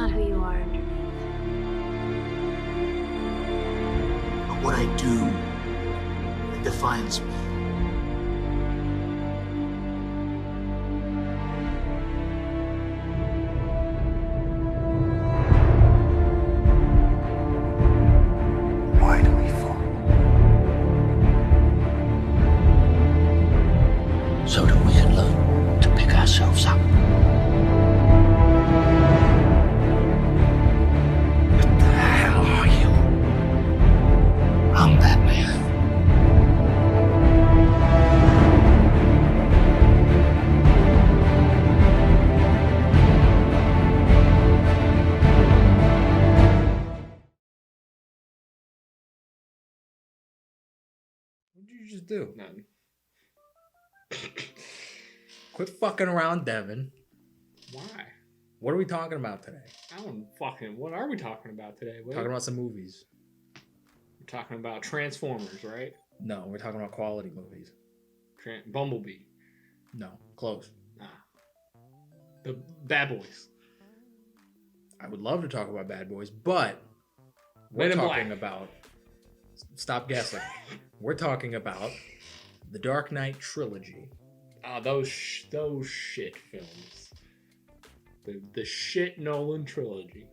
not who you are underneath. But what I do, it defines me. Why do we fall? So that we can learn to pick ourselves up. What the hell are you? I'm Batman. What did you just do? None. Quit fucking around, Devin. Why? What are we talking about today? I don't fucking. What are we talking about today? Wait, Talking about some movies. we're talking about Transformers, right? No, we're talking about quality movies. Bumblebee. No, close. Ah. The Bad Boys. I would love to talk about Bad Boys, but Men we're in talking Black. about. Stop guessing. We're talking about the Dark Knight trilogy. Those shit films. The shit Nolan trilogy.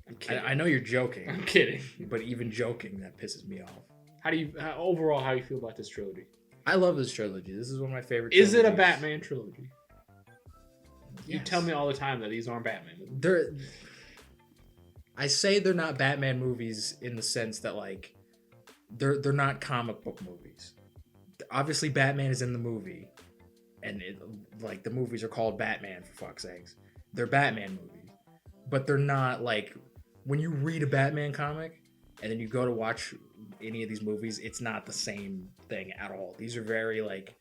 I'm kidding. I know you're joking, I'm kidding. but even joking, that pisses me off. Overall, how do you feel about this trilogy? I love this trilogy. This is one of my favorite Is it a trilogies. Batman trilogy? You Yes. tell me all the time that these aren't Batman movies. I say they're not Batman movies in the sense that like they're not comic book movies. Obviously, Batman is in the movie, and like the movies are called Batman for fuck's sakes. They're Batman movies, but they're not like when you read a Batman comic and then you go to watch any of these movies. It's not the same thing at all. These are very like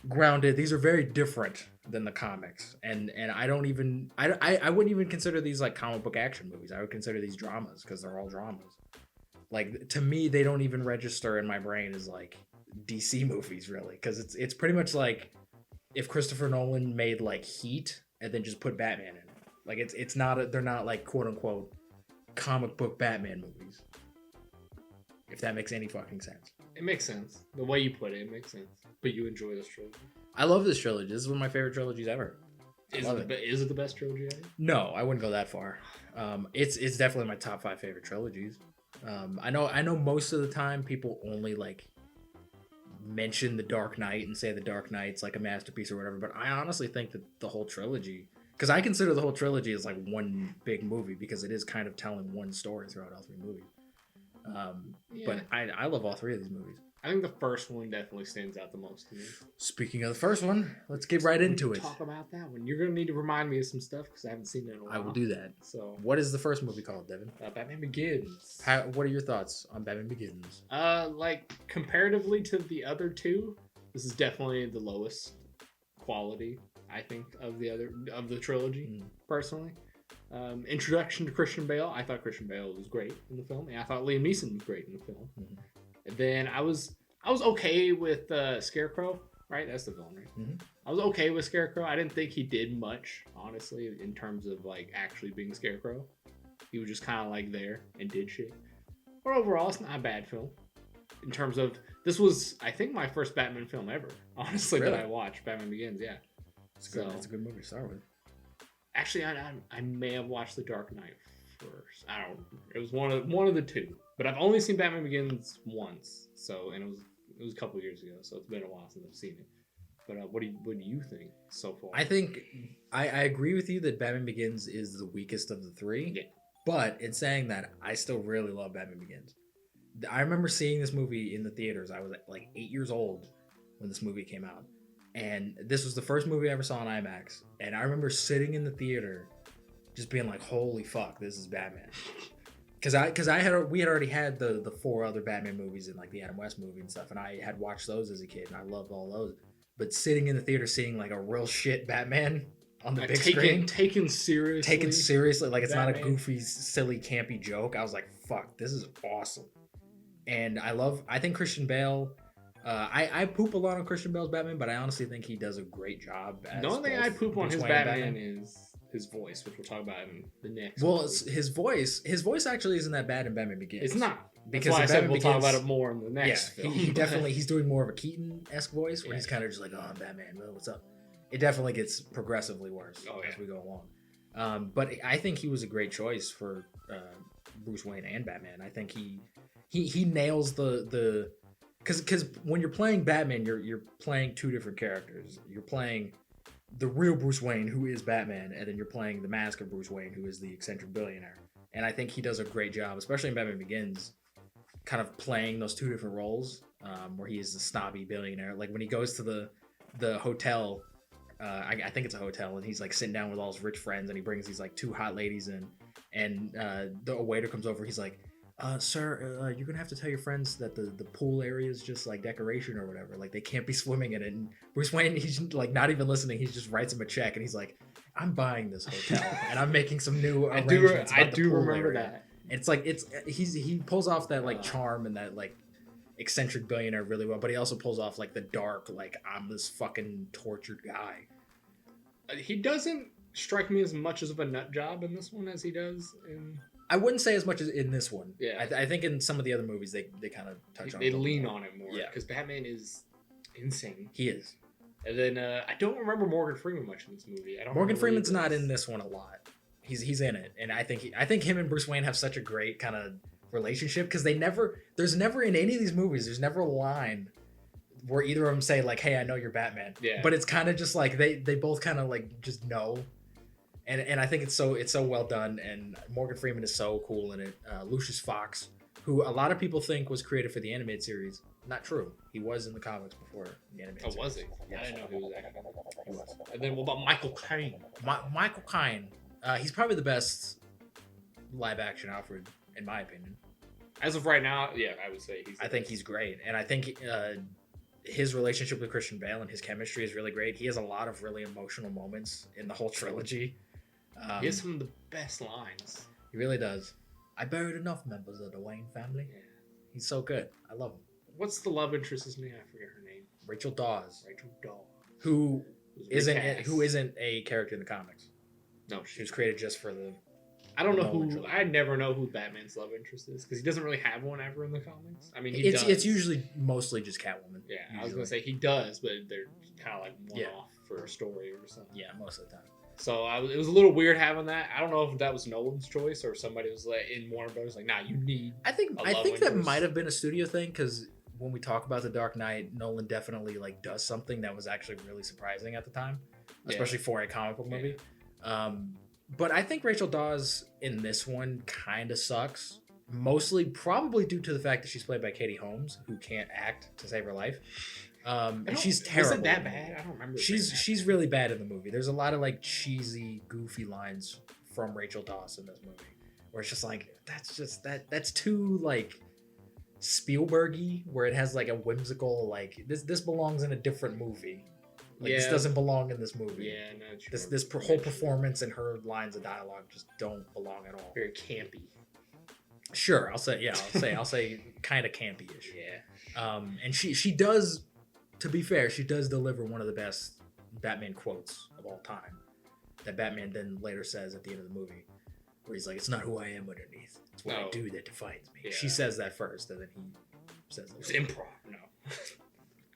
grounded. These are very different than the comics, and I wouldn't even consider these like comic book action movies. I would consider these dramas because they're all dramas. Like to me, they don't even register in my brain as like DC movies really, because it's pretty much like if Christopher Nolan made like Heat and then just put Batman in it. Like they're not like quote unquote comic book Batman movies. If that makes any fucking sense. It makes sense. The way you put it makes sense. But you enjoy this trilogy. I love this trilogy. This is one of my favorite trilogies ever. Is it the best trilogy ever? No, I wouldn't go that far. It's definitely my top 5 favorite trilogies. I know most of the time people only like mention The Dark Knight and say The Dark Knight's like a masterpiece or whatever, but I honestly think that the whole trilogy, because I consider the whole trilogy as like one big movie because it is kind of telling one story throughout all 3 movies. But I love all 3 of these movies. I think the first one definitely stands out the most to me. Speaking of the first one, let's get right into it. Talk about that one. You're going to need to remind me of some stuff because I haven't seen it in a while. I will do that. So, what is the first movie called, Devin? Batman Begins. What are your thoughts on Batman Begins? Like comparatively to the other 2, this is definitely the lowest quality, I think, of the trilogy, personally. Introduction to Christian Bale. I thought Christian Bale was great in the film, and I thought Liam Neeson was great in the film. Mm-hmm. And then I was okay with Scarecrow, right? That's the villain, right? Mm-hmm. I was okay with Scarecrow. I didn't think he did much, honestly, in terms of like actually being Scarecrow. He was just kind of like there and did shit. But overall, it's not a bad film. In terms of, this was, I think, my first Batman film ever, honestly, Really? that I watched. Batman Begins, yeah. It's a good movie to start with. Actually, I may have watched The Dark Knight first. I don't. It was one of the 2. But I've only seen Batman Begins once. So, and it was a couple years ago. So it's been a while since I've seen it. But what do you think so far? I think I agree with you that Batman Begins is the weakest of the 3. Yeah. But in saying that, I still really love Batman Begins. I remember seeing this movie in the theaters. I was like 8 years old when this movie came out. And this was the first movie I ever saw in IMAX. And I remember sitting in the theater just being like, holy fuck, this is Batman. Because we had already had the 4 other Batman movies and like the Adam West movie and stuff. And I had watched those as a kid and I loved all those. But sitting in the theater seeing like a real shit Batman on the big screen. Taken seriously. Like it's Batman. not a goofy, silly, campy joke. I was like, fuck, this is awesome. And I think Christian Bale, I poop a lot on Christian Bale's Batman, but I honestly think he does a great job. The only thing I poop on his Batman is his voice, which we'll talk about in the next. Well, his voice actually isn't that bad in Batman Begins. It's not. Because that's why I said we'll talk Begins, about it more in the next film. He definitely, he's doing more of a Keaton-esque voice where Yeah. he's kind of just like, oh, I'm Batman, well, what's up? It definitely gets progressively worse as we go along. But I think he was a great choice for Bruce Wayne and Batman. I think he nails the because when you're playing Batman, you're playing two different characters. You're playing the real Bruce Wayne, who is Batman, and then you're playing the mask of Bruce Wayne, who is the eccentric billionaire. And I think he does a great job, especially in Batman Begins, kind of playing those two different roles, where he is the snobby billionaire. Like when he goes to the hotel, I think it's a hotel, and he's like sitting down with all his rich friends, and he brings these like two hot ladies in, and the waiter comes over, he's like, sir, you're gonna have to tell your friends that the pool area is just like decoration or whatever, like they can't be swimming in it. And Bruce Wayne, he's like not even listening, he just writes him a check, and he's like, I'm buying this hotel and I'm making some new arrangements. I do remember that. It's like he pulls off that like charm and that like eccentric billionaire really well, but he also pulls off like the dark, like I'm this fucking tortured guy. He doesn't strike me as much of a nut job in this one as he does in. I wouldn't say as much as in this one. Yeah, I think in some of the other movies they kind of touch on. They it lean more. on it more. Yeah, because Batman is insane. He is. And then I don't remember Morgan Freeman much in this movie. Morgan Freeman's not in this one a lot. He's in it, and I think him and Bruce Wayne have such a great kind of relationship because there's never in any of these movies there's never a line where either of them say like, hey, I know you're Batman. Yeah. But it's kind of just like they both kind of like just know. And I think it's so well done, and Morgan Freeman is so cool in it. Lucius Fox, who a lot of people think was created for the animated series, not true. He was in the comics before the animated series. Oh, was he? Yes. I didn't know he was actually. He was. And then what about Michael Caine? Michael Caine. He's probably the best live action Alfred, in my opinion. As of right now, yeah, I would say I think he's great, and I think his relationship with Christian Bale and his chemistry is really great. He has a lot of really emotional moments in the whole trilogy. He has some of the best lines. He really does. I buried enough members of the Wayne family. Yeah. He's so good. I love him. What's the love interest's name? I forget her name. Rachel Dawes. Rachel Dawes. Who isn't a character in the comics. No, she was created just for the. I don't know who. I never know who Batman's love interest is because he doesn't really have one ever in the comics. I mean, it's usually mostly just Catwoman. Yeah, usually. I was gonna say he does, but they're kind of like one off for a story or something. Yeah, most of the time. So it was a little weird having that. I don't know if that was Nolan's choice or somebody was like in Warner Brothers like, nah, you need. I think that might have been a studio thing because when we talk about The Dark Knight, Nolan definitely like does something that was actually really surprising at the time, especially for a comic book movie. But I think Rachel Dawes in this one kind of sucks. Mostly probably due to the fact that she's played by Katie Holmes, who can't act to save her life. And she's terrible. Was it that bad? I don't remember. She's really bad in the movie. There's a lot of like cheesy, goofy lines from Rachel Dawes in this movie, where it's just like that's too like Spielbergy, where it has like a whimsical like this belongs in a different movie. Like this doesn't belong in this movie. Yeah, no, this whole performance and her lines of dialogue just don't belong at all. Very campy. Sure, I'll say kind of campy-ish. Yeah. And she does, to be fair, she does deliver one of the best Batman quotes of all time. That Batman then later says at the end of the movie, where he's like, "It's not who I am underneath; it's what I do that defines me." Yeah. She says that first, and then he says, "It's improv." No.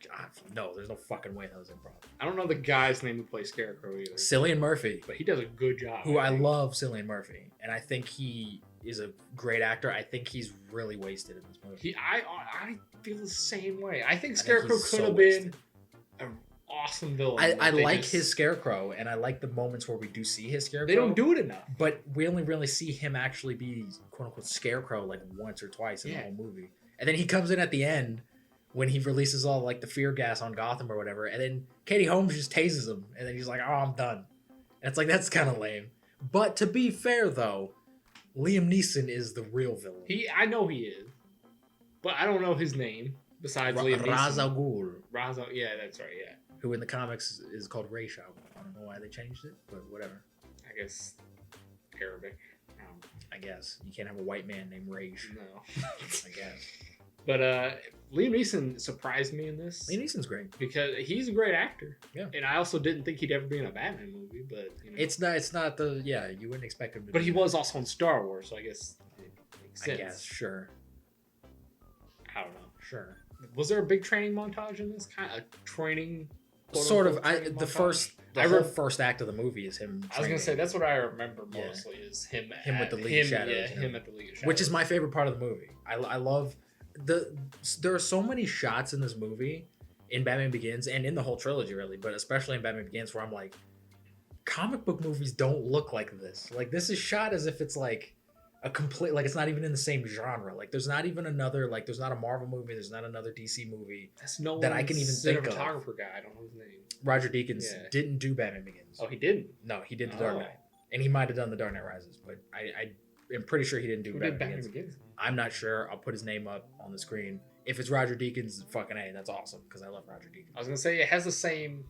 God, no, there's no fucking way that was improv. I don't know the guy's name who plays Scarecrow either. Cillian Murphy, but he does a good job. I love Cillian Murphy, and I think he is a great actor. I think he's really wasted in this movie. I feel the same way. I think Scarecrow could have been an awesome villain. I like his Scarecrow, and I like the moments where we do see his Scarecrow. They don't do it enough. But we only really see him actually be quote-unquote Scarecrow like once or twice in the whole movie. And then he comes in at the end when he releases all like the fear gas on Gotham or whatever, and then Katie Holmes just tases him, and then he's like, "Oh, I'm done." And it's like, that's kind of lame. But to be fair, though, Liam Neeson is the real villain. I know he is, but I don't know his name besides Liam Neeson. Ra's al Ghul. Yeah, that's right. Yeah. Who in the comics is called Ra's al Ghul. I don't know why they changed it, but whatever. I guess Arabic. I guess you can't have a white man named Raish. No. I guess. But Liam Neeson surprised me in this. Liam Neeson's great because he's a great actor. Yeah. And I also didn't think he'd ever be in a Batman movie, but you know. It's not the you wouldn't expect him to. But he was also in Star Wars, so I guess it makes sense. I guess sure. I don't know. Sure. Was there a big training montage in this kind of training? Sort of. The montage? first act of the movie is him. I was gonna say that's what I remember mostly is him with the League of Shadows. Yeah, him at the League of Shadows, which is my favorite part of the movie. I love there are so many shots in this movie, in Batman Begins and in the whole trilogy really, but especially in Batman Begins where I'm like, comic book movies don't look like this. Like this is shot as if it's like a complete, like it's not even in the same genre. Like there's not even another, like there's not a Marvel movie, there's not another DC movie that I can even think of. Cinematographer guy, I don't know his name. Roger Deakins didn't do Batman Begins. Oh, he didn't? No, he did The Dark Knight. And he might have done The Dark Knight Rises, but I am pretty sure he didn't do Batman Begins. I'm not sure. I'll put his name up on the screen. If it's Roger Deakins, fucking A, that's awesome because I love Roger Deakins. I was gonna say it has the same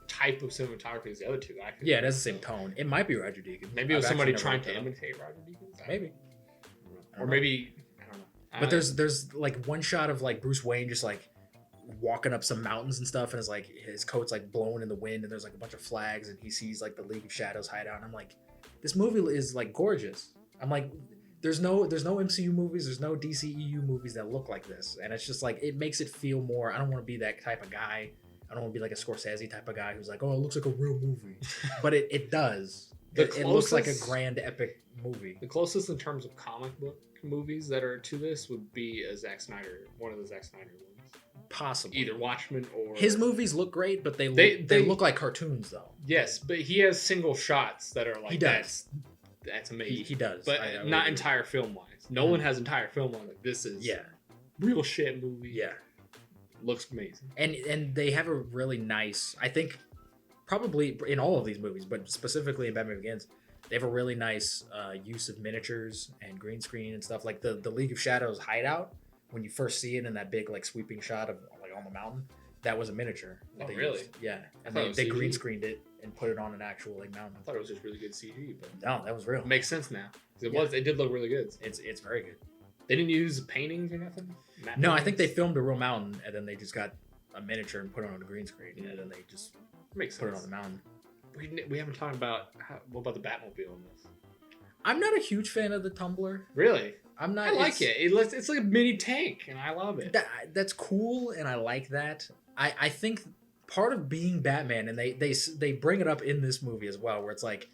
type of cinematography as the other two. Yeah, it has the same tone. It might be Roger Deakins. Maybe it was somebody trying to imitate Roger Deakins. Maybe. Or maybe I don't know. But there's like one shot of like Bruce Wayne just like walking up some mountains and stuff, and it's like his coat's like blowing in the wind, and there's like a bunch of flags, and he sees like the League of Shadows hideout, and I'm like, this movie is like gorgeous. I'm like, there's no MCU movies, there's no DCEU movies that look like this, and it's just like it makes it feel more. I don't want to be that type of guy. I don't want to be like a Scorsese type of guy who's like, oh, it looks like a real movie, but it does. It looks like a grand epic movie. The closest in terms of comic book movies that are to this would be one of the Zack Snyder ones. Possibly either Watchmen or his movies look great, but they look like cartoons though. Yes, but he has single shots that are like he does. That's amazing. He does, but not entire film wise. Nolan has entire film wise. Like this is real shit movie. Yeah, looks amazing. And they have a really nice. I think probably in all of these movies, but specifically in Batman Begins, they have a really nice use of miniatures and green screen and stuff. Like the League of Shadows hideout. When you first see it in that big like sweeping shot of like on the mountain, that was a miniature. Oh, really? Used. Yeah, and they green screened it and put it on an actual like mountain. I thought it was just really good CG, but no, that was real. It makes sense now. It did look really good. It's very good. They didn't use paintings or nothing. No, I think they filmed a real mountain and then they just got a miniature and put it on a green screen, and then they just put it on the mountain. We haven't talked about what about the Batmobile in this. I'm not a huge fan of the Tumbler. Really? I'm not. I like it. It's like a mini tank, and I love it. That's cool, and I like that. I think part of being Batman, and they bring it up in this movie as well, where it's like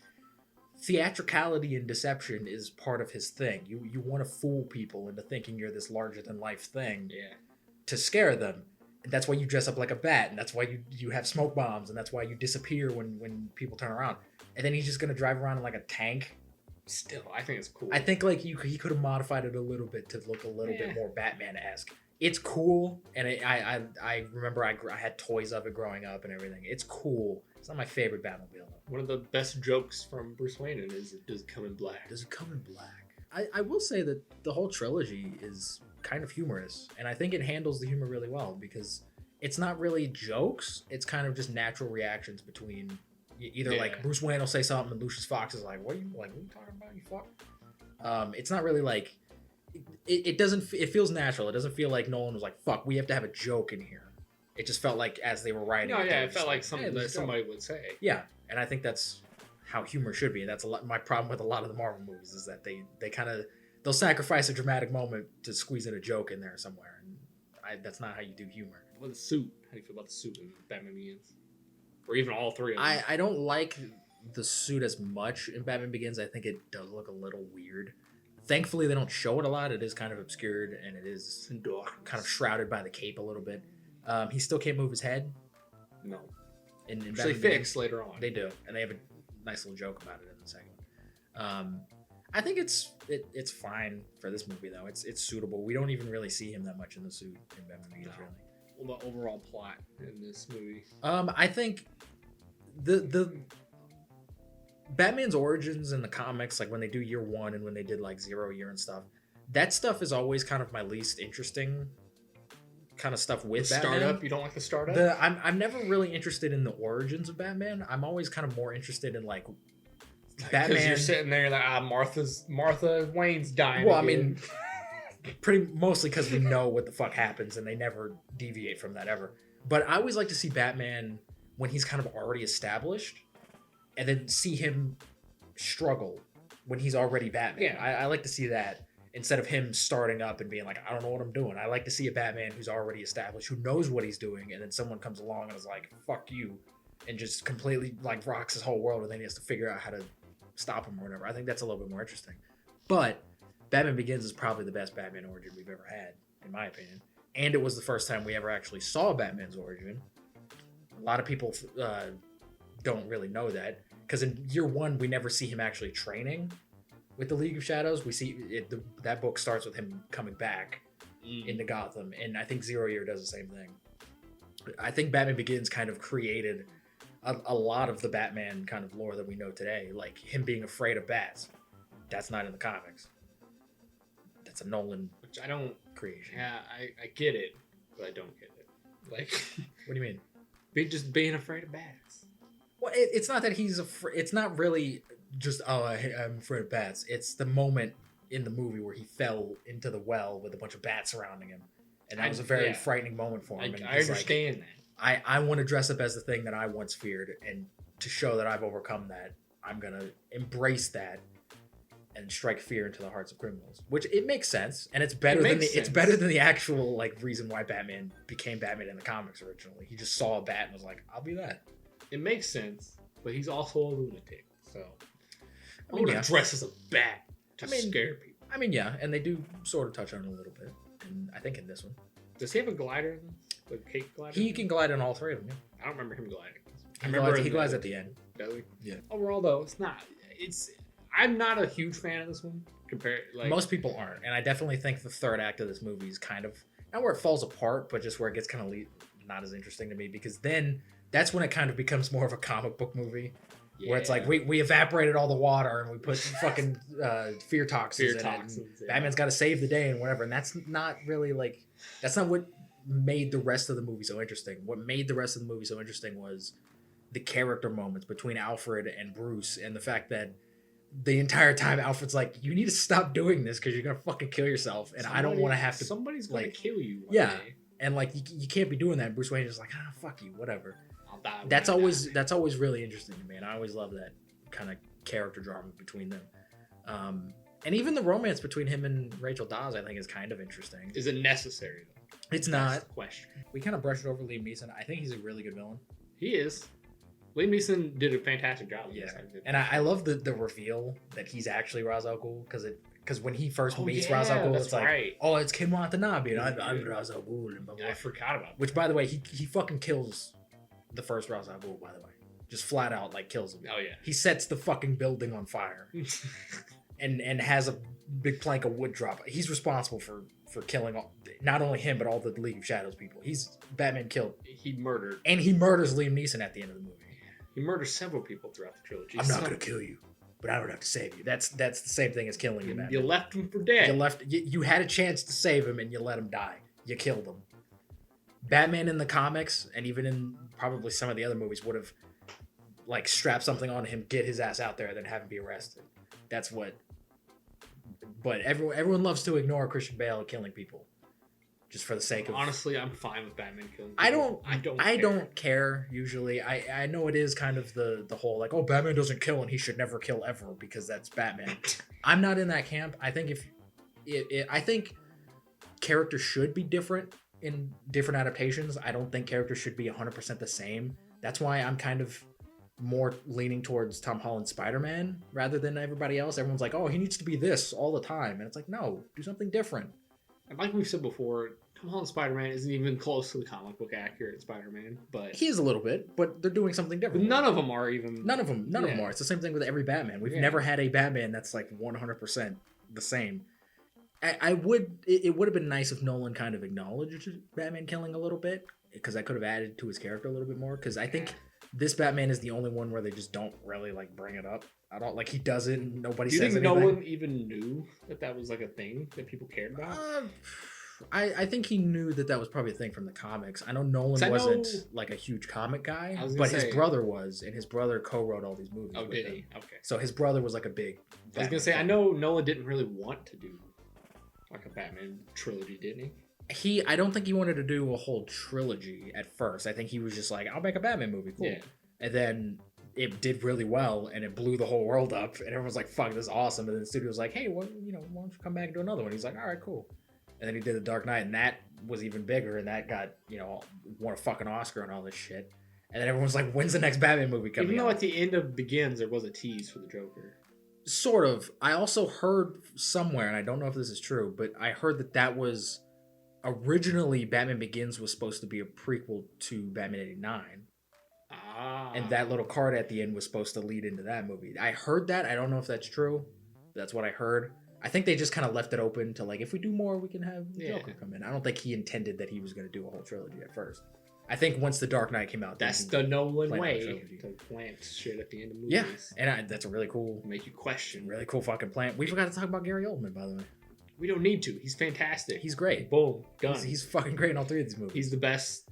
theatricality and deception is part of his thing. You want to fool people into thinking you're this larger than life thing, to scare them. And that's why you dress up like a bat, and that's why you have smoke bombs, and that's why you disappear when people turn around. And then he's just gonna drive around in like a tank. Still, I think it's cool. I think like he could have modified it a little bit to look a little bit more Batman-esque. It's cool, and I remember I had toys of it growing up and everything. It's cool. It's not my favorite Batmobile though. One of the best jokes from Bruce Wayne is, does it come in black? Does it come in black? I will say that the whole trilogy is kind of humorous, and I think it handles the humor really well because it's not really jokes. It's kind of just natural reactions between either like Bruce Wayne will say something and Lucius Fox is like, what are you talking about, you fuck? It's not really like it doesn't. It feels natural. It doesn't feel like Nolan was like, fuck, we have to have a joke in here. It just felt like as they were writing. No, it felt like something that somebody would say. Yeah, and I think that's how humor should be. That's my problem with a lot of the Marvel movies is that they'll sacrifice a dramatic moment to squeeze in a joke in there somewhere, and that's not how you do humor. Well, the suit. How do you feel about the suit in Batman Begins? Or even all three of them? I don't like the suit as much in Batman Begins. I think it does look a little weird. Thankfully, they don't show it a lot. It is kind of obscured, and it is kind of shrouded by the cape a little bit. He still can't move his head. No. In Which they fix later on. They do, and they have a nice little joke about it in the second one. I think it's fine for this movie, though. It's suitable. We don't even really see him that much in the suit in Batman Begins, really. Well, the overall plot in this movie. I think the Batman's origins in the comics, like when they do year one and when they did like 0 year and stuff, that stuff is always kind of my least interesting kind of stuff with Batman. Startup? You don't like the startup? I'm never really interested in the origins of Batman. I'm always kind of more interested in like Batman. Because you're sitting there like, Martha Wayne's dying. Well, again. I mean, mostly because we know what the fuck happens and they never deviate from that ever. But I always like to see Batman when he's kind of already established, and then see him struggle when he's already Batman. Yeah. I like to see that instead of him starting up and being like, I don't know what I'm doing. I like to see a Batman who's already established, who knows what he's doing, and then someone comes along and is like, fuck you, and just completely like rocks his whole world, and then he has to figure out how to stop him or whatever. I think that's a little bit more interesting. But Batman Begins is probably the best Batman origin we've ever had, in my opinion. And it was the first time we ever actually saw Batman's origin. A lot of people don't really know that, because in year one, we never see him actually training with the League of Shadows. We see that book starts with him coming back into Gotham, and I think Zero Year does the same thing. I think Batman Begins kind of created a lot of the Batman kind of lore that we know today, like him being afraid of bats. That's not in the comics. That's a Nolan, which I don't creation. Yeah, I get it, but I don't get it. Like, what do you mean? Just being afraid of bats. Well, it's not that he's afraid. It's not really just I'm afraid of bats. It's the moment in the movie where he fell into the well with a bunch of bats surrounding him, and that was a very frightening moment for him. I understand that. I want to dress up as the thing that I once feared, and to show that I've overcome that, I'm gonna embrace that and strike fear into the hearts of criminals. Which it makes sense, and it's better it's better than the actual like reason why Batman became Batman in the comics originally. He just saw a bat and was like, "I'll be that." It makes sense, but he's also a lunatic, so I'm gonna dress as a bat to scare people. I mean, yeah, and they do sort of touch on it a little bit, and I think in this one. Does he have a glider in this? The cape glider? He can glide in all three of them. Yeah. I don't remember him gliding. He glides at the end. Does he? Yeah. Overall, though, it's not. I'm not a huge fan of this one. Most people aren't, and I definitely think the third act of this movie is kind of not where it falls apart, but just where it gets kind of not as interesting to me, because then that's when it kind of becomes more of a comic book movie. Yeah. Where it's like we evaporated all the water and we put fucking fear toxins in it. And Batman's got to save the day and whatever, and that's not really like that's not what made the rest of the movie so interesting. What made the rest of the movie so interesting was the character moments between Alfred and Bruce, and the fact that the entire time Alfred's like, "You need to stop doing this because you're gonna fucking kill yourself," and I don't want to have to. Somebody's gonna kill you. Yeah, and like you can't be doing that. And Bruce Wayne is like, fuck you, whatever. That's always really interesting to me, and I always love that kind of character drama between them. And even the romance between him and Rachel Dawes, I think, is kind of interesting. Is it necessary though? It's not. Question. We kind of brushed over Liam Neeson. I think he's a really good villain. He is. Liam Neeson did a fantastic job. Yeah, and I love the reveal that he's actually Ra's al Ghul, because when he first meets Ra's al Ghul, it's like, oh, it's Ken Watanabe, and I'm Ra's al Ghul. And blah, blah. I forgot about that. Which, by the way, he fucking kills the first Ra's al Ghul, by the way. Just flat out, like, kills him. Oh, yeah. He sets the fucking building on fire and has a big plank of wood drop. He's responsible for killing not only him, but all the League of Shadows people. Batman killed. He murdered. And he murders Liam Neeson at the end of the movie. He murders several people throughout the trilogy. I'm not going to kill you, but I don't have to save you. That's the same thing as killing you, Batman. You left him for dead. You had a chance to save him, and you let him die. You killed him. Batman in the comics, and even in probably some of the other movies, would have like strapped something on him, get his ass out there, and then have him be arrested. That's what. But everyone loves to ignore Christian Bale killing people, just for the sake of. Honestly, I'm fine with Batman killing people. I don't care usually. I know it is kind of the whole like, oh, Batman doesn't kill and he should never kill ever because that's Batman. I'm not in that camp. I think I think characters should be different in different adaptations. I don't think characters should be 100% the same. That's why I'm kind of more leaning towards Tom Holland's Spider-Man rather than everybody else. Everyone's like, oh, he needs to be this all the time. And it's like, no, do something different. And like we've said before, Tom Holland's Spider-Man isn't even close to the comic book accurate Spider-Man, but he is a little bit, but they're doing something different. None of them are even. None of them are. It's the same thing with every Batman. We've never had a Batman that's like 100% the same. It would have been nice if Nolan kind of acknowledged Batman killing a little bit, because that could have added to his character a little bit more. Because I think this Batman is the only one where they just don't really like bring it up. I don't like he doesn't. Nobody says anything. Do you think Nolan even knew that was like a thing that people cared about? I think he knew that was probably a thing from the comics. I know Nolan wasn't like a huge comic guy, but his brother was, and his brother co-wrote all these movies. Oh, with did him. he? Okay. So his brother was like a big. I was gonna say, I know Nolan didn't really want to do like a Batman trilogy, didn't he? I don't think he wanted to do a whole trilogy at first. I think he was just like, I'll make a Batman movie, cool. Yeah. And then it did really well, and it blew the whole world up, and everyone's like, fuck, this is awesome. And then the studio was like, hey, well, why don't you come back and do another one? He's like, all right, cool. And then he did The Dark Knight, and that was even bigger, and that got, won a fucking Oscar and all this shit. And then everyone's like, when's the next Batman movie coming out? Even though at the end of Begins, there was a tease for the Joker. Sort of. I also heard somewhere, and I don't know if this is true, but I heard that was originally Batman Begins was supposed to be a prequel to Batman 89. Ah. And that little card at the end was supposed to lead into that movie. I heard that. I don't know if that's true. That's what I heard. I think they just kind of left it open to like, if we do more, we can have Joker come in. I don't think he intended that he was going to do a whole trilogy at first. I think once The Dark Knight came out, that's the Nolan way to plant shit at the end of movies. Yeah, and that's a really cool, make you question. Really cool fucking plant. We forgot to talk about Gary Oldman, by the way. We don't need to. He's fantastic. He's great. Boom, done. He's fucking great in all three of these movies. He's the best.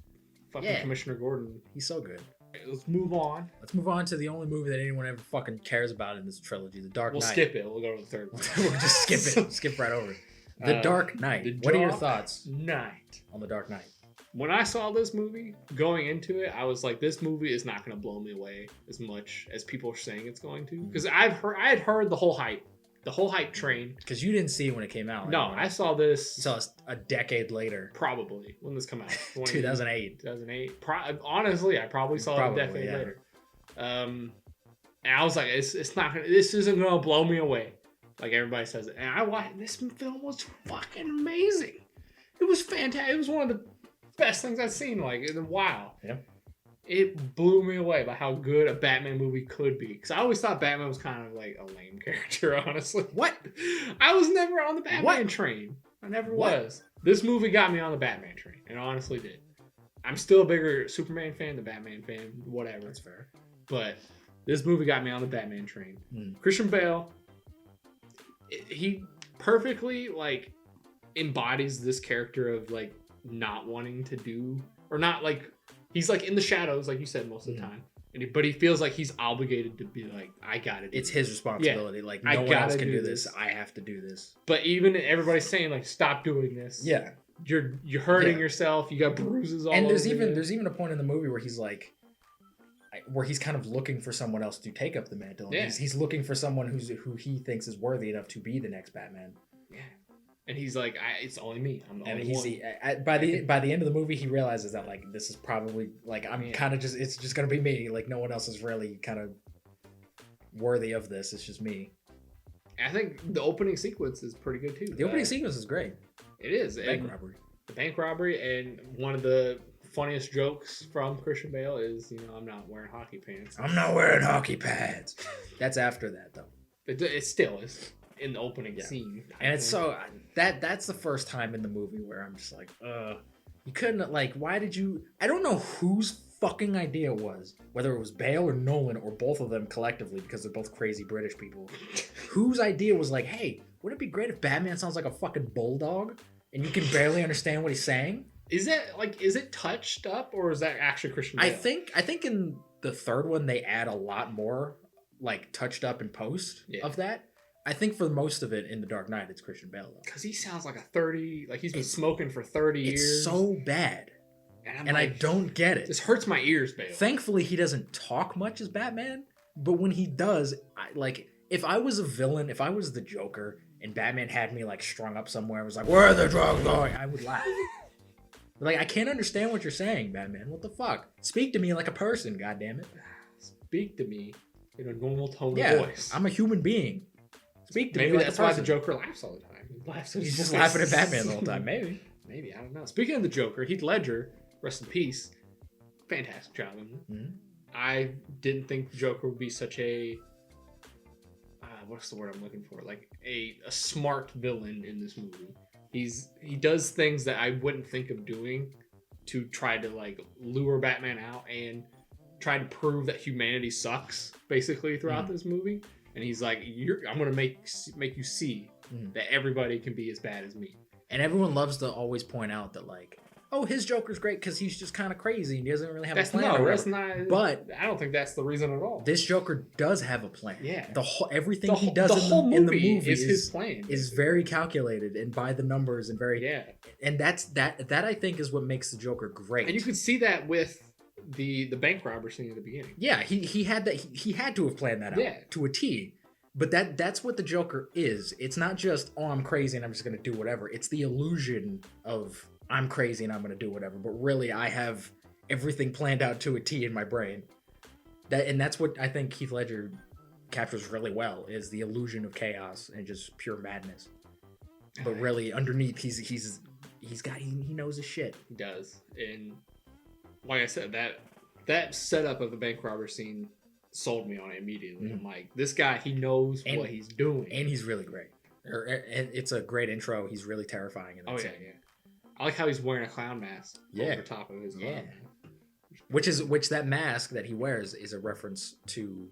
Fucking Commissioner Gordon. He's so good. Let's move on. Let's move on to the only movie that anyone ever fucking cares about in this trilogy, The Dark Knight. We'll skip it. We'll go to the third one. We'll just skip it. Skip right over it. The Dark Knight. What are your thoughts on The Dark Knight? When I saw this movie, going into it, I was like, this movie is not going to blow me away as much as people are saying it's going to. Because I had heard the whole hype train. Because you didn't see it when it came out. No, right? I saw this. You saw it a decade later. Probably. When this came out? 2008. 2008. Honestly, I probably saw it a decade later. And I was like, it's not gonna, this isn't going to blow me away. Like everybody says it. And I watched, this film was fucking amazing. It was fantastic. It was one of the best things I've seen like in a while. Yeah. It blew me away by how good a Batman movie could be. Because I always thought Batman was kind of like a lame character, honestly. What? I was never on the Batman train. I never was. This movie got me on the Batman train. It honestly did. I'm still a bigger Superman fan than Batman fan. Whatever. That's fair. But this movie got me on the Batman train. Christian Bale, he perfectly like embodies this character of like not wanting to do, or not like, he's like in the shadows, like you said, most of the time. But he feels like he's obligated to be like, I gotta do It's his responsibility. Yeah. Like, no one else can do this. I have to do this. But even everybody's saying, like, stop doing this. Yeah. You're hurting yourself. You got bruises all over. And there's even a point in the movie where he's like, where he's kind of looking for someone else to take up the mantle. Yeah. He's looking for someone who he thinks is worthy enough to be the next Batman. Yeah. And he's like, it's only me. I'm the only one. By the end of the movie, he realizes that like this is probably like kind of just, it's just gonna be me. Like no one else is really kind of worthy of this. It's just me. I think the opening sequence is pretty good too. The opening sequence is great. It is. Bank robbery. The bank robbery, and one of the funniest jokes from Christian Bale is, I'm not wearing hockey pants. I'm not wearing hockey pads. That's after that though. It still is. In the opening scene. And it's so that's the first time in the movie where I'm just like, you couldn't why did you, I don't know whose fucking idea it was, whether it was Bale or Nolan or both of them collectively, because they're both crazy British people, whose idea was like, hey, wouldn't it be great if Batman sounds like a fucking bulldog and you can barely understand what he's saying? Is it touched up, or is that actually Christian Bale? I think in the third one they add a lot more like touched up in post of that. I think for most of it in The Dark Knight, it's Christian Bale, though. Because he sounds like he's been smoking for 30 years. It's so bad. And I don't get it. This hurts my ears, Bale. Thankfully, he doesn't talk much as Batman. But when he does, if I was a villain, if I was the Joker, and Batman had me, strung up somewhere, I was like, where are the drugs going? I would laugh. I can't understand what you're saying, Batman. What the fuck? Speak to me like a person, goddammit. Speak to me in a normal tone of voice. I'm a human being. Speak to maybe me that's why the Joker laughs all the time. He's just laughing at Batman the whole time. Maybe, I don't know. Speaking of the Joker, Heath Ledger, rest in peace. Fantastic job. Mm-hmm. I didn't think the Joker would be such a what's the word I'm looking for? Like a smart villain in this movie. He does things that I wouldn't think of doing to try to lure Batman out and try to prove that humanity sucks basically throughout this movie. And he's like, I'm going to make you see that everybody can be as bad as me. And everyone loves to always point out that, oh, his Joker's great because he's just kind of crazy and he doesn't really have a plan. That's not. But I don't think that's the reason at all. this Joker does have a plan. Yeah. Everything he does in the movie is his plan. Is very calculated and by the numbers and very And that I think is what makes the Joker great. And you could see that with the bank robber scene at the beginning. Yeah, he had that. He had to have planned that out to a T. But that's what the Joker is. It's not just, oh, I'm crazy and I'm just gonna do whatever. It's the illusion of I'm crazy and I'm gonna do whatever. But really, I have everything planned out to a T in my brain. That's what I think Heath Ledger captures really well, is the illusion of chaos and just pure madness. But really, underneath, he knows his shit. He does. And like I said, that setup of the bank robber scene sold me on it immediately. I'm like, this guy, he knows what he's doing, and he's really great. And it's a great intro. He's really terrifying in that scene. I like how he's wearing a clown mask over top of his clown mask. Which that mask that he wears is a reference to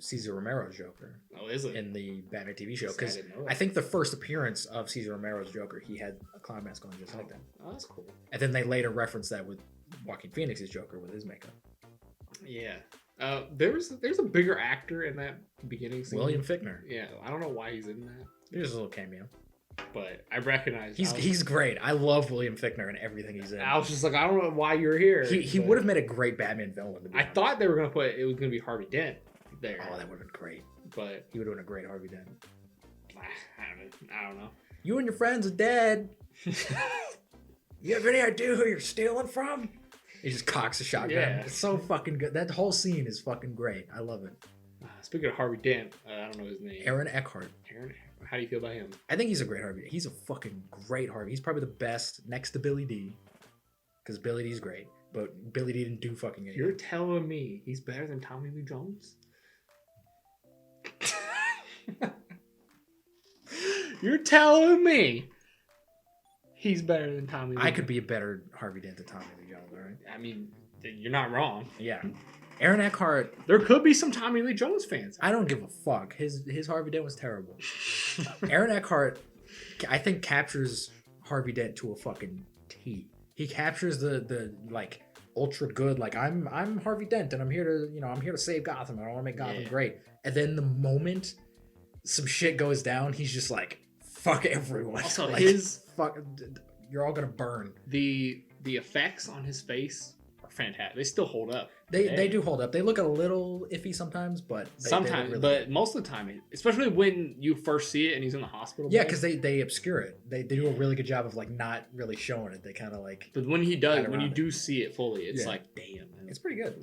Cesar Romero's Joker. Oh, is it? In the Batman TV show, because I think the first appearance of Cesar Romero's Joker, he had a clown mask on just like that. Oh, that's cool. And then they later referenced that with Joaquin Phoenix's Joker with his makeup. Yeah. There's a bigger actor in that beginning scene. William Fichtner. Yeah, I don't know why he's in that. There's a little cameo. But I recognize he's great. I love William Fichtner and everything he's in. I was just like, I don't know why you're here. He would have made a great Batman villain. I thought they were gonna put it was gonna be Harvey Dent there. Oh, that would have been great. But he would have been a great Harvey Dent. I don't know. You and your friends are dead. You have any idea who you're stealing from? He just cocks a shotgun. Yeah. It's so fucking good. That whole scene is fucking great. I love it. Speaking of Harvey Dent, I don't know his name. Aaron Eckhart. How do you feel about him? I think he's a great Harvey. He's a fucking great Harvey. He's probably the best next to Billy D. Because Billy D's great. But Billy D didn't do fucking anything. You're telling me he's better than Tommy Lee Jones? You're telling me he's better than Tommy Lee I could be a better Harvey Dent than Tommy Lee Jones, all right? I mean, you're not wrong. Yeah. Aaron Eckhart. There could be some Tommy Lee Jones fans. I don't give a fuck. His Harvey Dent was terrible. Aaron Eckhart, I think, captures Harvey Dent to a fucking T. He captures the like ultra good, like I'm Harvey Dent and I'm here to save Gotham. I want to make Gotham great. And then the moment some shit goes down, he's just like, fuck everyone. Also, like, you're all gonna burn. The effects on his face are fantastic. They still hold up. They do hold up. They look a little iffy sometimes, but but most of the time, especially when you first see it and he's in the hospital. Yeah, because they obscure it. They do a really good job of like not really showing it. They kind of like. But when he does, when you do see it fully, it's like, damn, man. It's pretty good.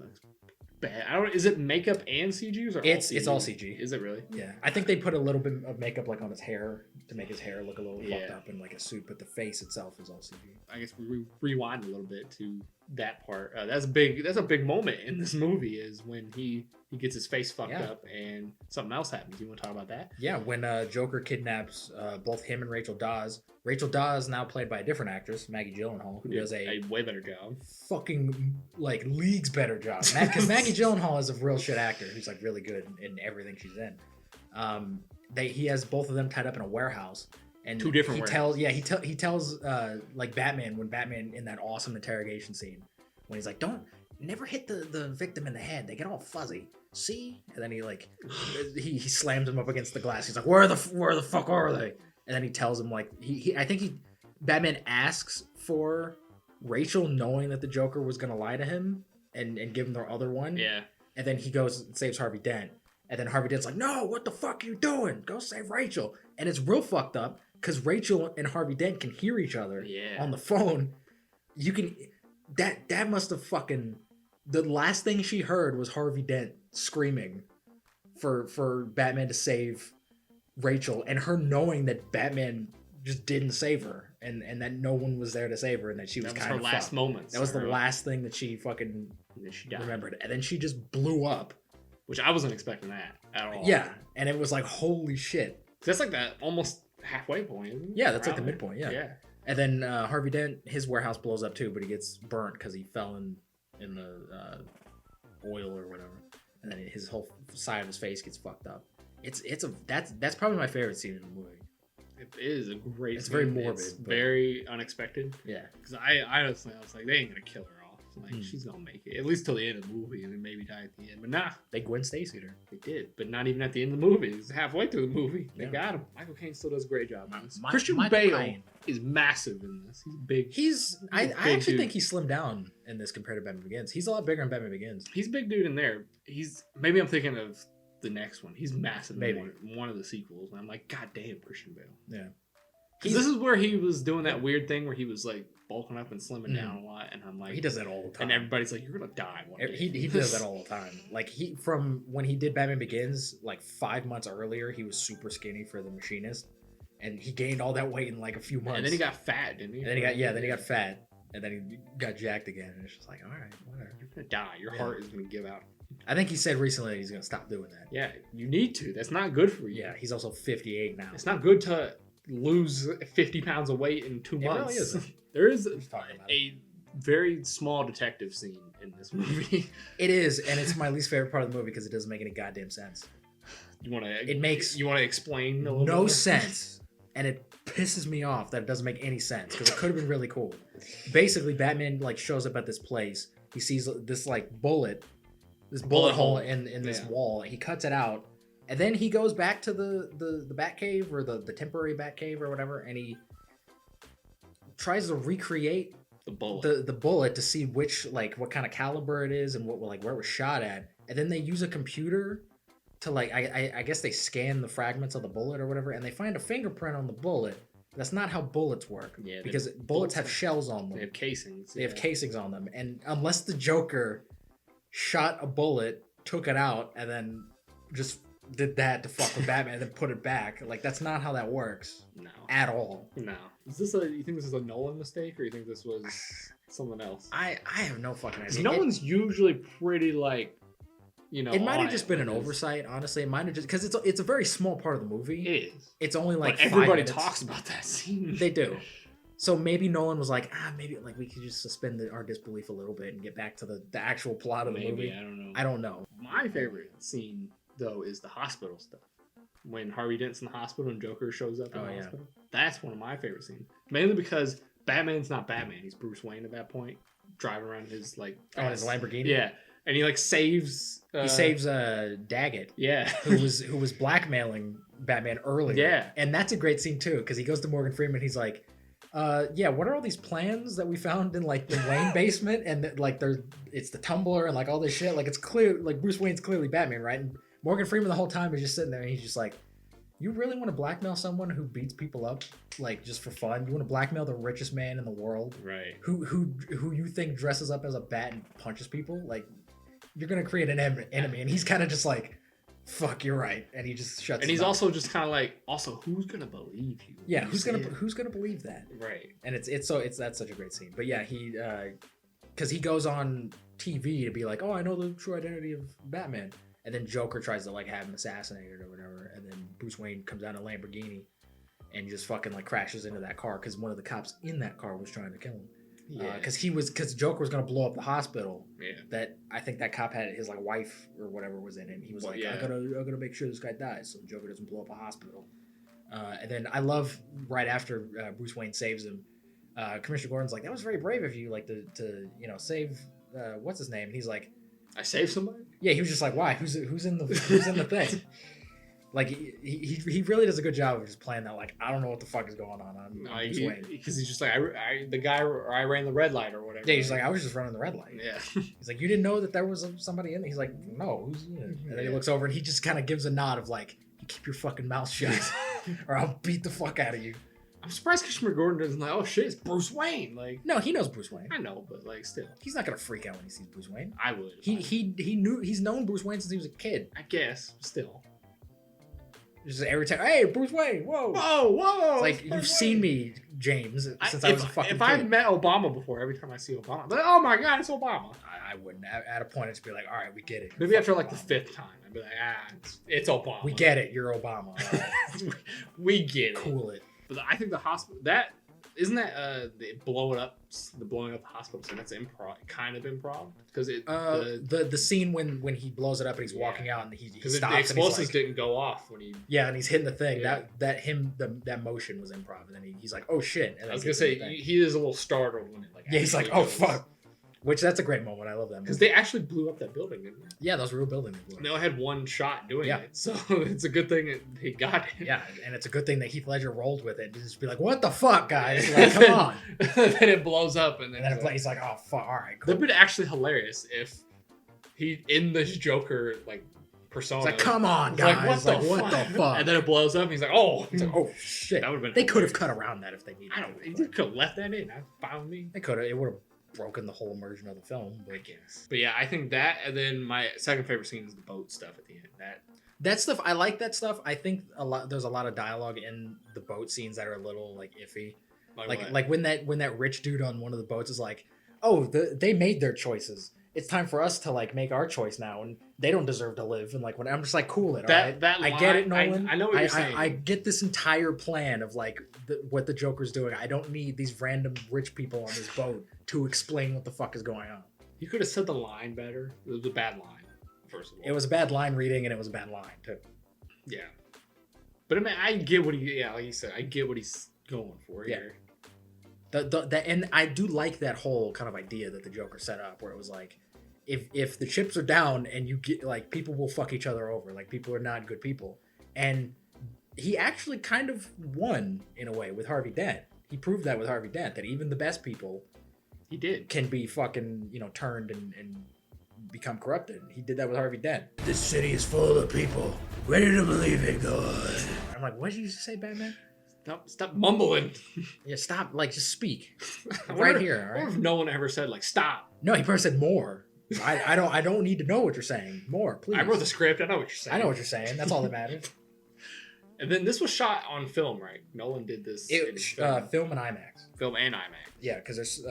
Bad. Is it makeup and CG or it's all CG. Is it really? Yeah, I think they put a little bit of makeup like on his hair to make his hair look a little fucked up in like a suit, but the face itself is all CG. I guess we rewind a little bit to that part. That's a big moment in this movie is when he gets his face fucked up and something else happens. You want to talk about that? Yeah, when Joker kidnaps both him and Rachel Dawes. Rachel Dawes, now played by a different actress, Maggie Gyllenhaal, who does a way better job. Fucking like leagues better job. Because Maggie Gyllenhaal is a real shit actor who's like really good in everything she's in. He has both of them tied up in a warehouse. And two different warehouses. He tells like Batman, when Batman in that awesome interrogation scene, when he's like, never hit the victim in the head. They get all fuzzy. See? And then he like he slams him up against the glass. He's like, where the fuck are they? And then he tells him like Batman asks for Rachel, knowing that the Joker was gonna lie to him and give him the other one. Yeah. And then he goes and saves Harvey Dent. And then Harvey Dent's like, no, what the fuck are you doing? Go save Rachel. And it's real fucked up because Rachel and Harvey Dent can hear each other on the phone. You can that must have fucking the last thing she heard was Harvey Dent screaming for Batman to save Rachel, and her knowing that Batman just didn't save her, and that no one was there to save her, and that she was kind of her last moments. That was the last thing that she fucking remembered, and then she just blew up, which I wasn't expecting that at all. Yeah, and it was like, holy shit. That's like that almost halfway point, isn't it? Yeah, that's like the midpoint. Yeah. And then Harvey Dent, his warehouse blows up too, but he gets burnt because he fell in the oil or whatever, and then his whole side of his face gets fucked up. That's probably my favorite scene in the movie. is a great. It's scene. very morbid. It's but- very unexpected. Yeah. Because I honestly, I was like, they ain't gonna kill her off. Like Hmm. she's gonna make it at least till the end of the movie, and then maybe die at the end. But nah, They Gwen Stacy'd her. they did. But not even at the end of the movie. It's halfway through the movie. They Yeah. got him. Michael Caine still does a great job. On this. Mi- Christian Michael Bale Caine. is massive in this. He's big. I Big actually dude. think he slimmed down in this compared to Batman Begins. He's a lot bigger in Batman Begins. He's a big dude in there. He's maybe I'm thinking of the next one. He's massive. Maybe. In one of the sequels, and I'm like, God damn, Christian Bale. Yeah. Because this is where he was doing that weird thing where he was like bulking up and slimming Mhm. down a lot, and I'm like, He does that all the time. and everybody's like, you're gonna die one day. He does that all the time. Like from when he did Batman Begins, like 5 months earlier, he was super skinny for the Machinist, and he gained all that weight in like a few months. And then he got fat, didn't he? And then he got fat, and then he got jacked again. And it's just like, all right, whatever. You're gonna die. Your Yeah. heart is gonna give out. I think he said recently that he's gonna stop doing that. Yeah, you need to. That's not good for you. Yeah, he's also 58 now. It's not good to lose 50 pounds of weight in 2 It really months. isn't. There is He's talking about it. a very small detective scene in this movie. It is, and it's my least favorite part of the movie because it doesn't make any goddamn sense. You want to? It makes You want to explain a little No bit? sense, and it pisses me off that it doesn't make any sense because it could have been really cool. Basically, Batman like shows up at this place. He sees this like bullet hole in this Yeah. wall. He cuts it out, and then he goes back to the Batcave or the temporary Batcave or whatever, and he tries to recreate The bullet. the bullet to see what kind of caliber it is and where it was shot at, and then they use a computer to I guess they scan the fragments of the bullet or whatever, and they find a fingerprint on the bullet. That's not how bullets work. Yeah, because bullets have shells on them. They have casings. They have casings on them, and unless the Joker shot a bullet, took it out, and then just did that to fuck with Batman, and then put it back, like that's not how that works No. at all. No. You think this is a Nolan mistake, or you think this was something else? I have no fucking idea. Nolan's usually pretty like, It might on have just been an with his- oversight, honestly. It might have just because it's a very small part of the movie. It is. It's only like But 5 everybody minutes. talks about that scene. They do. So maybe Nolan was like, maybe like we could just suspend our disbelief a little bit and get back to the actual plot of the Maybe, movie. I don't know. I don't know. My favorite scene though is the hospital stuff. When Harvey Dent's in the hospital and Joker shows up in the hospital. That's one of my favorite scenes. Mainly because Batman's not Batman. He's Bruce Wayne at that point, driving around his like His Lamborghini. Yeah. And he like saves He saves Daggett, Yeah. who was blackmailing Batman earlier. Yeah. And that's a great scene too, because he goes to Morgan Freeman. He's like, yeah, what are all these plans that we found in like the Wayne basement? And like it's the tumbler and like all this shit. Like it's clear, like Bruce Wayne's clearly Batman, right? And Morgan Freeman the whole time is just sitting there and he's just like, you really want to blackmail someone who beats people up like just for fun? You want to blackmail the richest man in the world, Right. who you think dresses up as a bat and punches people? Like, you're gonna create an enemy, and he's kind of just like, "Fuck, you're right," and he just shuts. And he's also just kind of like, also, who's gonna believe you? yeah, when who's you gonna say it? who's gonna believe that? Right. And that's such a great scene. But yeah, he because he goes on TV to be like, "Oh, I know the true identity of Batman," and then Joker tries to like have him assassinated or whatever, and then Bruce Wayne comes out in a Lamborghini and just fucking like crashes into that car because one of the cops in that car was trying to kill him. Yeah. Because Joker was gonna blow up the hospital. Yeah. That I think that cop had his like wife or whatever was in it. And he was Well, like, yeah. I gotta make sure this guy dies so Joker doesn't blow up a hospital. And then I love right after Bruce Wayne saves him, Commissioner Gordon's like, that was very brave of you, like to save what's his name? And he's like, I saved somebody. yeah, he was just like, why? Who's in the thing? Like he really does a good job of just playing that like I don't know what the fuck is going on Bruce Wayne. Because he's just like I ran the red light or whatever. Yeah, he's like I was just running the red light. Yeah. He's like you didn't know that there was somebody in there. He's like no, who's in it? And then he Yeah. looks over and he just kind of gives a nod of like you keep your fucking mouth shut or I'll beat the fuck out of you. I'm surprised Commissioner Gordon doesn't like, oh shit, it's Bruce Wayne. Like No, he knows Bruce Wayne. I know, but like still, He's not gonna freak out when he sees Bruce Wayne. I would. He's known Bruce Wayne since he was a kid. I guess still. Just every time, hey Bruce Wayne, whoa. Whoa! It's like it's you've Bruce seen Wayne. me, James, since I was a fucking If kid. I've met Obama before, every time I see Obama, I'm like, oh my god, it's Obama. I wouldn't. At a point, I'd just be like, all right, we get it. Maybe after Fucking like the Obama. 5th time, I'd be like, it's Obama. We get it. You're Obama. All right. We get it. Cool it. But I think the hospital that Isn't that the blowing up the hospital scene? That's kind of improv, because the scene when he blows it up and he's walking out and he stops the explosives and he's like, didn't go off when he and he's hitting the thing. Yeah. That motion was improv, and then he's like, oh shit. And I was gonna say he is a little startled when it like he's like, oh fuck. Which that's a great moment. I love that because they actually blew up that building, didn't they? Yeah, that was a real building. They only had one shot doing it, so it's a good thing he got it. Yeah, and it's a good thing that Heath Ledger rolled with it. To just be like, what the fuck, guys? Like, come on. Then it blows up, and then he's like, oh fuck, all right, cool. That'd been actually hilarious if he in this Joker like persona. It's like, come on, guys. Like, what the fuck? And then it blows up, and he's like, oh, shit. That would have been. They could have cut around that if they needed. I don't. They could have left that in. That's fine with me. They could have. It would have broken the whole immersion of the film, I guess. But yeah, I think that, and then my second favorite scene is the boat stuff at the end. That stuff, I like that stuff. I think there's a lot of dialogue in the boat scenes that are a little like iffy. Like when that rich dude on one of the boats is like, oh, they made their choices. It's time for us to like make our choice now, and they don't deserve to live. And like when I'm just like, cool it, all right? I get it, Nolan. I know what you're saying. I get this entire plan of like what the Joker's doing. I don't need these random rich people on this boat to explain what the fuck is going on. You could have said the line better. It was a bad line, first of all. It was a bad line reading, and it was a bad line too. Yeah, but I mean, I get what like you said, I get what he's going for here. And I do like that whole kind of idea that the Joker set up, where it was like, if the chips are down and you get like, people will fuck each other over, like people are not good people, and he actually kind of won in a way with Harvey Dent. He proved that with Harvey Dent, that even the best people, can be fucking turned and become corrupted. He did that with Harvey Dent. This city is full of people ready to believe in God. I'm like, what did you say, Batman? Stop mumbling. Yeah, stop. Like, just speak. Here. All right. I wonder if no one ever said like stop. No, he probably said more. I don't need to know what you're saying. More, please. I wrote the script. I know what you're saying. I know what you're saying. That's all that matters. And then this was shot on film, right? Nolan did this. Film and IMAX. Film and IMAX. Yeah, because there's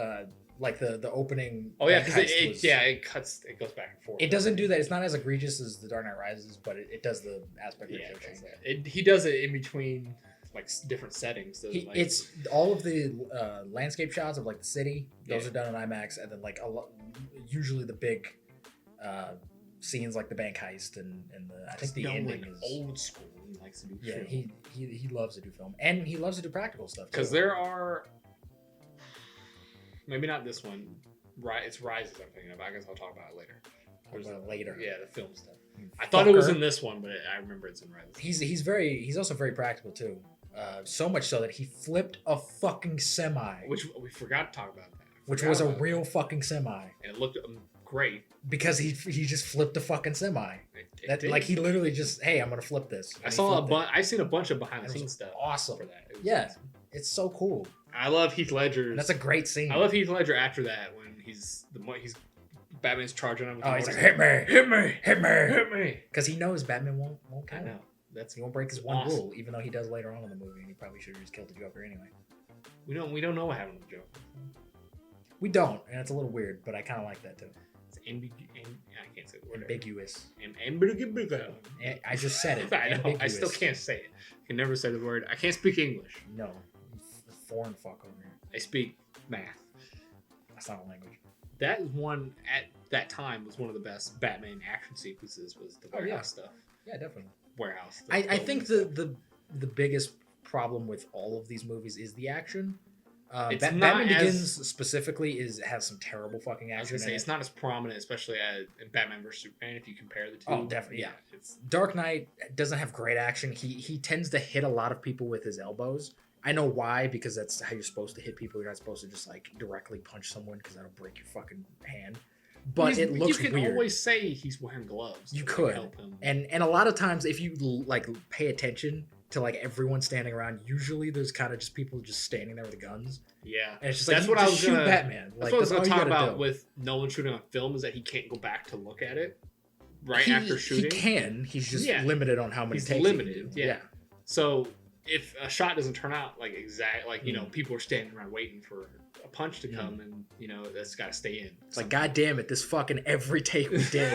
like the opening. Oh yeah, because it cuts. It goes back and forth. It doesn't do that. It's not as egregious as The Dark Knight Rises, but it does the aspect ratio change. He does it in between like different settings. So it's all of the landscape shots of like the city. Those are done in IMAX, and then like usually the big scenes like the bank heist and I think the ending is old school. He likes to do film. He loves to do film, and he loves to do practical stuff because there are maybe not this one. Right, it's Rises I'm thinking of. I guess I'll talk about it later. Yeah, the film stuff. I thought it was in this one, but I remember it's in Rises. He's also very practical too. So much so that he flipped a fucking semi, which we forgot to talk about that. Which was a real fucking semi, and it looked great because he just flipped a fucking semi. Like he literally just, hey, I'm gonna flip this. I've seen a bunch of behind the scenes stuff. Awesome for that. Awesome. It's so cool. I love Heath Ledger. That's a great scene. I love Heath Ledger after that when he's Batman's charging him. He's like, hit me, because he knows Batman won't kill him. I know. He won't break his one rule, even though he does later on in the movie, and he probably should have just killed the Joker anyway. We don't know what happened to the Joker. We don't, and it's a little weird, but I kind of like that too. It's I can't say the word. Ambiguous. I just said it. I know. I still can't say it. I can never say the word. I can't speak English. No, foreign fuck over here. I speak math. That's not a language. That one at that time was one of the best Batman action sequences. Was the warehouse stuff. Yeah, definitely. Warehouse. I think the biggest problem with all of these movies is the action. Batman Begins specifically has some terrible fucking action. I was gonna say it's not as prominent, especially in Batman vs Superman. If you compare the two, oh, definitely, yeah. Dark Knight doesn't have great action. He tends to hit a lot of people with his elbows. I know why, because that's how you're supposed to hit people. You're not supposed to just like directly punch someone because that'll break your fucking hand. But it looks weird. You can always say he's wearing gloves. You could help him. And a lot of times, if you like pay attention to like everyone standing around, usually there's kind of just people just standing there with guns. Yeah, and it's just like that's what I was shoot Batman. That's what I was going to talk about with Nolan shooting on film is that he can't go back to look at it after shooting. He can. He's just limited on how many takes. He's limited. Yeah. So if a shot doesn't turn out like people are standing around waiting for a punch to come, and that's got to stay in. It's like, God damn it, this fucking every take we did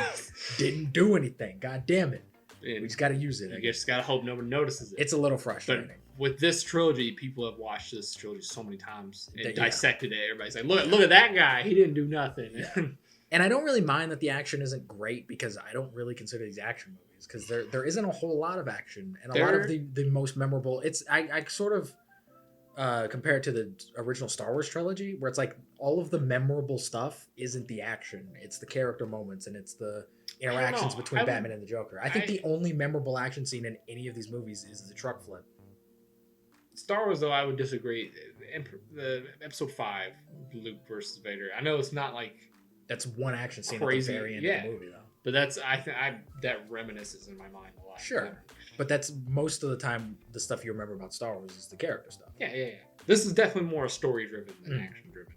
didn't do anything. God damn it. We just got to use it. You just got to hope no one notices it. It's a little frustrating. with this trilogy, people have watched this trilogy so many times and Yeah. dissected it. Everybody's like, look at that guy. He didn't do nothing. Yeah. And I don't really mind that the action isn't great because I don't really consider these action movies because there isn't a whole lot of action and a lot of the most memorable. I sort of compare it to the original Star Wars trilogy where it's like all of the memorable stuff isn't the action. It's the character moments and it's the interactions between Batman and the Joker. I think the only memorable action scene in any of these movies is the truck flip. Star Wars, though, I would disagree. The episode 5, Luke versus Vader. I know it's not like that's one action scene crazy, at the very end of the movie, though. But that's that reminisces in my mind a lot. Sure, but that's most of the time the stuff you remember about Star Wars is the character stuff. Yeah. This is definitely more story-driven than action-driven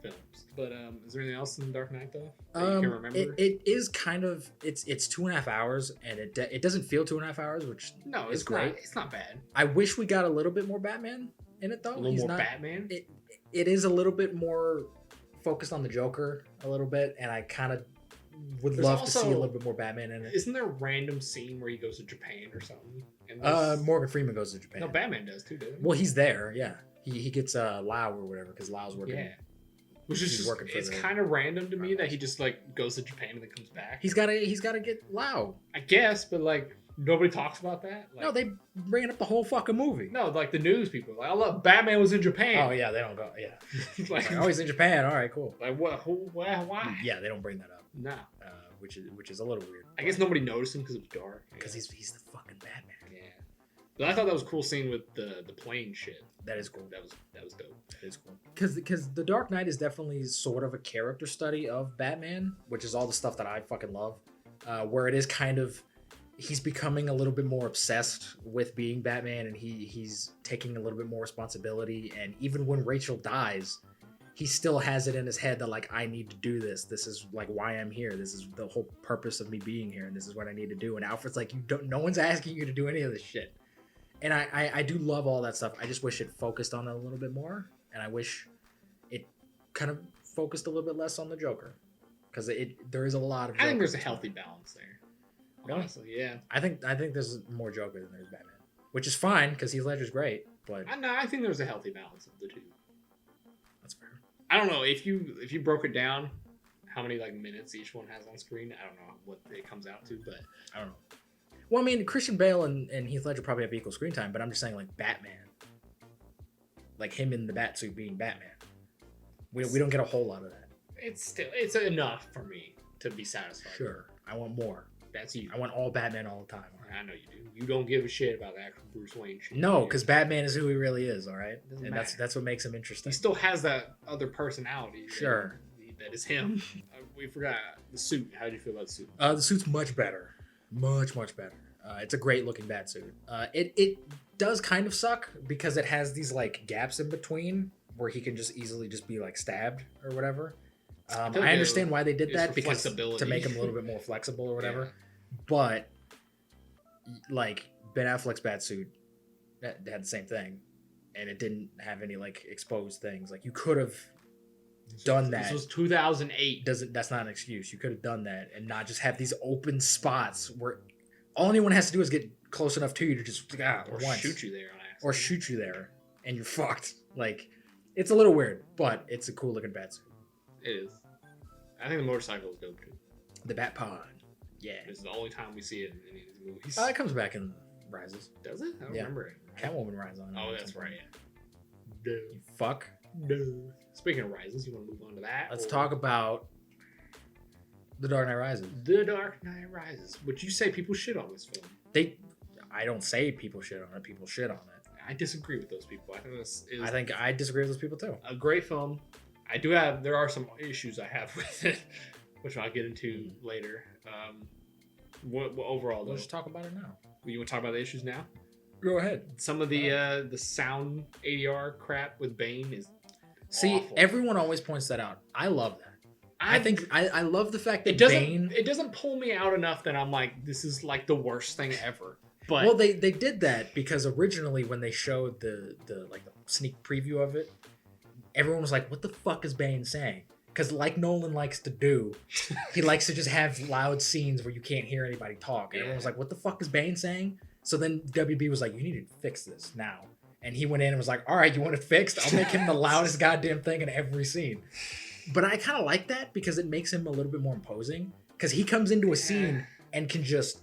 films. But is there anything else in Dark Knight though that you can remember? It is kind of it's 2.5 hours, and it doesn't feel 2.5 hours, which is great. It's not bad. I wish we got a little bit more Batman in it though. A little more Batman. It is a little bit more focused on the Joker a little bit, and I kind of would love to see a little bit more Batman in it. Isn't there a random scene where he goes to Japan or something? Morgan Freeman goes to Japan. No, Batman does too, doesn't he? Well, he's there, yeah. He gets Lau or whatever because Lau's working. Yeah. Which is just, it's kind of random to me that he just like goes to Japan and then comes back. He's gotta get Lau. I guess, but like nobody talks about that. Like, no, they bring it up the whole fucking movie. No, like the news people. Like, I love Batman was in Japan. Oh yeah, they don't go. Yeah, like oh, he's in Japan. All right, cool. Like what? Why? Yeah, they don't bring that up. No. Which is a little weird. I guess nobody noticed him because it was dark. Because he's the fucking Batman. Yeah. But I thought that was a cool scene with the plane shit. That is cool. That was dope. That is cool. Because The Dark Knight is definitely sort of a character study of Batman, which is all the stuff that I fucking love. Where it is kind of he's becoming a little bit more obsessed with being Batman, and he's taking a little bit more responsibility. And even when Rachel dies, he still has it in his head that like I need to do this. This is like why I'm here. This is the whole purpose of me being here, and this is what I need to do. And Alfred's like, no one's asking you to do any of this shit. And I do love all that stuff. I just wish it focused on it a little bit more, and I wish it kind of focused a little bit less on the Joker, because there is a lot of Joker. I think there's a healthy balance there. Really? Honestly, yeah. I think there's more Joker than there's Batman, which is fine because Heath Ledger's great. But I think there's a healthy balance of the two. That's fair. I don't know if you broke it down, how many like minutes each one has on screen. I don't know what it comes out to, but I don't know. Well, I mean, Christian Bale and Heath Ledger probably have equal screen time, but I'm just saying, like, Batman. Like, him in the Batsuit being Batman. We don't get a whole lot of that. It's enough for me to be satisfied. Sure. I want more. That's you. I want all Batman all the time. I know you do. You don't give a shit about the actual Bruce Wayne shit. No, because Batman is who he really is, all right? And matter. that's what makes him interesting. He still has that other personality. Sure. That is him. We forgot the suit. How do you feel about the suit? The suit's much better. Much better. It's a great looking Batsuit. It does kind of suck because it has these like gaps in between where he can just easily just be like stabbed or whatever. I understand why they did that because to make him a little bit more flexible or whatever. Yeah. But like Ben Affleck's Batsuit that had the same thing, and it didn't have any like exposed things. Like you could have done that. This was 2008. That's not an excuse. You could have done that and not just have these open spots where all anyone has to do is get close enough to you to just shoot you there on accident. Or shoot you there and you're fucked. Like it's a little weird, but it's a cool looking Batsuit. It is. I think the motorcycle is dope too. The Bat Pod. Yeah. This is the only time we see it in any of these movies. It comes back in Rises. Does it? I don't remember it. Catwoman rides on it. Oh, that's right. Yeah. You fuck. No. Speaking of Rises, you want to move on to that? Let's talk about The Dark Knight Rises. The Dark Knight Rises. Would you say people shit on this film? I don't say people shit on it. People shit on it. I disagree with those people. I think this is. I think I disagree with those people too. A great film. There are some issues I have with it, which I'll get into later. What overall though? Let's just talk about it now. You want to talk about the issues now? Go ahead. Some of the sound ADR crap with Bane is. See, awful. Everyone always points that out. I love that. I love the fact that it doesn't pull me out enough that I'm like, this is like the worst thing ever. But well, they did that because originally when they showed the sneak preview of it, everyone was like, "What the fuck is Bane saying?" Because like Nolan likes to do, he likes to just have loud scenes where you can't hear anybody talk. And everyone was like, "What the fuck is Bane saying?" So then WB was like, you need to fix this now. And he went in and was like, all right, you want it fixed? I'll make him the loudest goddamn thing in every scene. But I kind of like that because it makes him a little bit more imposing. Because he comes into a scene and can just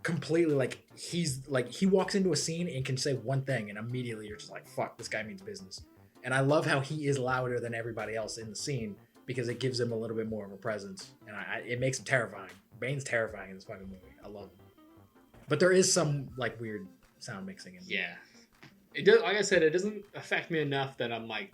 completely, like, he walks into a scene and can say one thing and immediately you're just like, fuck, this guy means business. And I love how he is louder than everybody else in the scene because it gives him a little bit more of a presence. And it makes him terrifying. Bane's terrifying in this fucking movie. I love him. But there is some, like, weird sound mixing in there. Yeah. It does, like I said, it doesn't affect me enough that I'm like,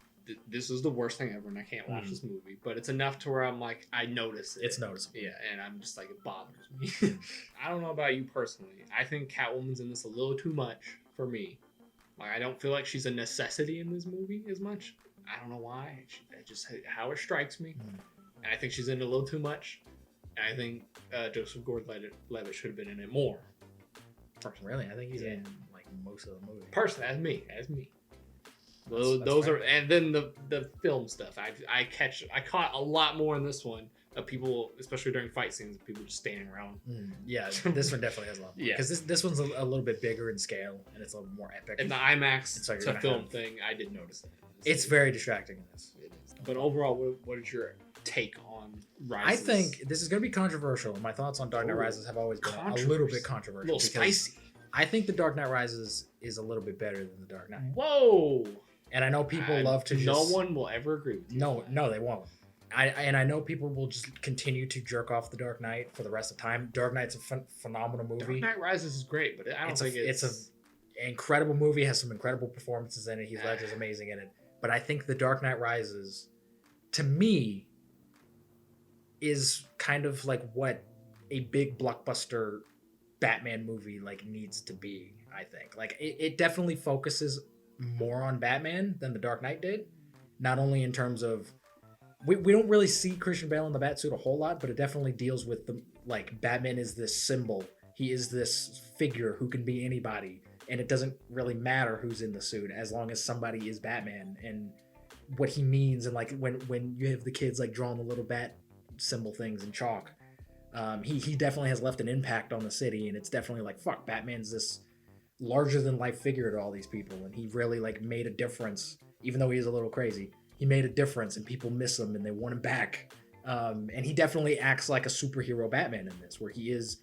this is the worst thing ever and I can't watch this movie. But it's enough to where I'm like, I notice it. It's noticeable. Yeah, and I'm just like, it bothers me. I don't know about you personally. I think Catwoman's in this a little too much for me. Like, I don't feel like she's a necessity in this movie as much. I don't know why. Just how it strikes me. And I think she's in it a little too much. And I think Joseph Gordon-Levitt should have been in it more. Personally, really? I think he's in like most of the movie. Personally, as me. Those are, and then the film stuff. I caught a lot more in this one of people, especially during fight scenes, people just standing around. Yeah, this one definitely has a lot more. Yeah, because this one's a little bit bigger in scale and it's a little more epic. And the IMAX to film thing, I did notice that. It's very distracting in this. It is. But overall, what is your take on Rises? I think this is going to be controversial. My thoughts on Dark Knight Rises have always been a little bit controversial. A little spicy. I think The Dark Knight Rises is a little bit better than The Dark Knight. Whoa! And I know people love to No one will ever agree with you. No, they won't. I know people will just continue to jerk off The Dark Knight for the rest of the time. Dark Knight's a phenomenal movie. Dark Knight Rises is great, but I don't think it's an incredible movie. Has some incredible performances in it. Heath Ledger's amazing in it. But I think The Dark Knight Rises, to me, is kind of like what a big blockbuster Batman movie like needs to be. I think like it definitely focuses more on Batman than The Dark Knight did. Not only in terms of we don't really see Christian Bale in the Batsuit a whole lot, but it definitely deals with the like Batman is this symbol. He is this figure who can be anybody. And it doesn't really matter who's in the suit as long as somebody is Batman and what he means. And like when you have the kids like drawing the little bat symbol things in chalk, he definitely has left an impact on the city. And it's definitely like, fuck, Batman's this larger than life figure to all these people. And he really like made a difference, even though he is a little crazy. He made a difference and people miss him and they want him back. And he definitely acts like a superhero Batman in this, where he is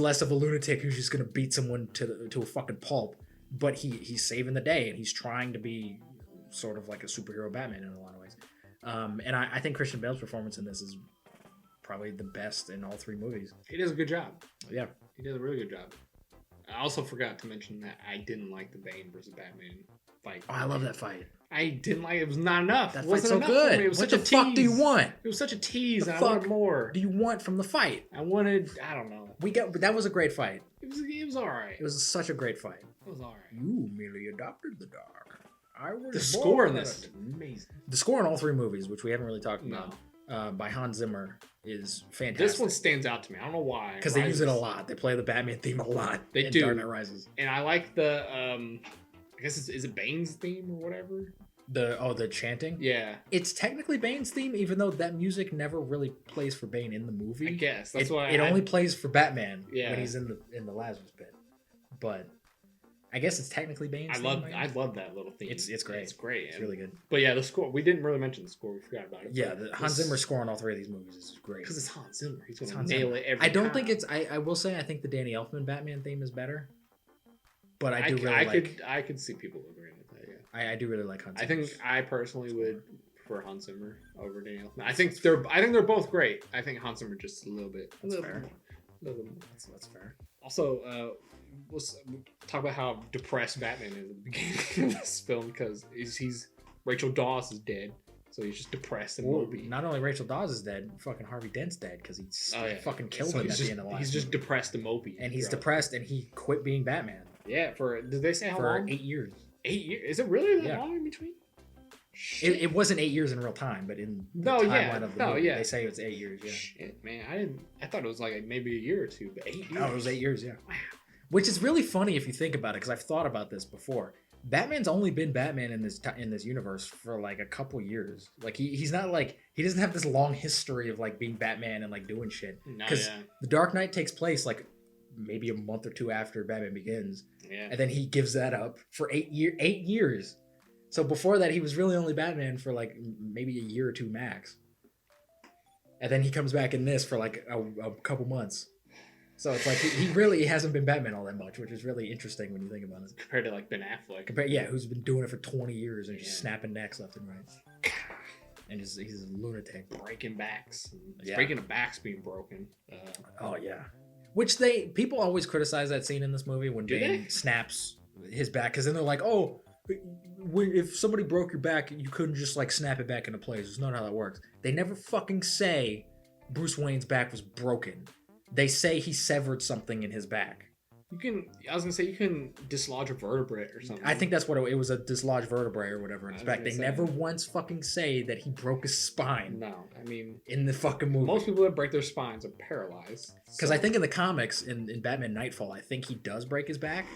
less of a lunatic who's just gonna beat someone to a fucking pulp, but he's saving the day and he's trying to be sort of like a superhero Batman in a lot of ways. And I think Christian Bale's performance in this is probably the best in all three movies. He does a good job. Yeah, he does a really good job. I also forgot to mention that I didn't like the Bane versus Batman fight. Oh, I love that fight. I didn't like it. It was not enough. That fight's so good. It was what such the a fuck tease. do you want? It was such a tease. The and fuck I wanted more. do you want from the fight? I don't know. That was a great fight. It was all right. It was such a great fight. It was all right. You merely adopted the dark. I was the score in this is amazing. The score in all three movies, which we haven't really talked about, by Hans Zimmer, is fantastic. This one stands out to me. I don't know why. Because they use it a lot. They play the Batman theme a lot. They do. Dark Knight Rises. And I like the, I guess is it Bane's theme or whatever? The chanting? Yeah. It's technically Bane's theme, even though that music never really plays for Bane in the movie. I guess. That's why it only plays for Batman when he's in the Lazarus pit. But I guess it's technically Bane's theme. I love that little theme. It's great. It's great. It's really good. But yeah, the score, we didn't really mention the score. We forgot about it. Yeah, the Hans Zimmer score on all three of these movies is great. Because it's Hans Zimmer. He's going to nail it every time. I don't think it's... I will say I think the Danny Elfman Batman theme is better. But I could see people agreeing with that, yeah. I do really like Hans Zimmer. I think I personally would prefer Hans Zimmer over Danny Elfman. I think they're both great. I think Hans Zimmer just a little bit. That's fair. A little bit more. That's fair. Also, let's talk about how depressed Batman is at the beginning of this film because he's Rachel Dawes is dead, so he's just depressed and mopey. Not only Rachel Dawes is dead, fucking Harvey Dent's dead because he's fucking killed him at the end of the last. He's just depressed and mopey, and he's depressed, and he quit being Batman. Yeah, did they say how long? 8 years. 8 years? Is it really that long in between? It wasn't 8 years in real time, but in the timeline of the movie, they say it's 8 years. Yeah. Shit, man, I thought it was like maybe a year or two, but 8 years. No, it was 8 years. Yeah. Wow. Which is really funny if you think about it, because I've thought about this before. Batman's only been Batman in this universe for like a couple years. Like he's not like he doesn't have this long history of like being Batman and like doing shit. Because The Dark Knight takes place like maybe a month or two after Batman Begins. Yeah. And then he gives that up for 8 years. So before that, he was really only Batman for like maybe a year or two max. And then he comes back in this for like a couple months. So it's like he really hasn't been Batman all that much, which is really interesting when you think about it. Compared to like Ben Affleck. Who's been doing it for 20 years and just snapping necks left and right. And he's a lunatic. Breaking backs. Breaking a back's being broken. Oh, yeah. Which people always criticize that scene in this movie when Bane snaps his back. Because then they're like, oh, if somebody broke your back, you couldn't just like snap it back into place. It's not how that works. They never fucking say Bruce Wayne's back was broken. They say he severed something in his back. I was gonna say you can dislodge a vertebrae or something. I think that's what it was, a dislodged vertebrae or whatever in his back. They never once fucking say that he broke his spine. No, I mean in the fucking movie. Most people that break their spines are paralyzed. Because I think in the comics, in Batman Nightfall, I think he does break his back.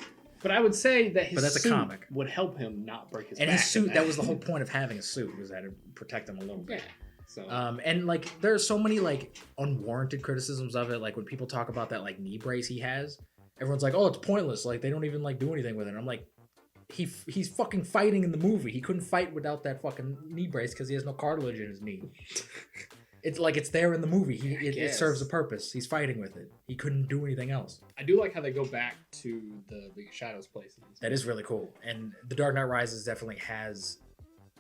But I would say that his that's suit a comic. would help him not break his back. And his suit, that was the whole point of having a suit, was that it protect him a little bit. Yeah. So. And like there are so many like unwarranted criticisms of it. Like when people talk about that like knee brace he has, everyone's like, oh, it's pointless. Like they don't even like do anything with it. And I'm like, he's fucking fighting in the movie. He couldn't fight without that fucking knee brace because he has no cartilage in his knee. It's like it's there in the movie. It serves a purpose. He's fighting with it. He couldn't do anything else. I do like how they go back to the Shadow's place. That is really cool. And The Dark Knight Rises definitely has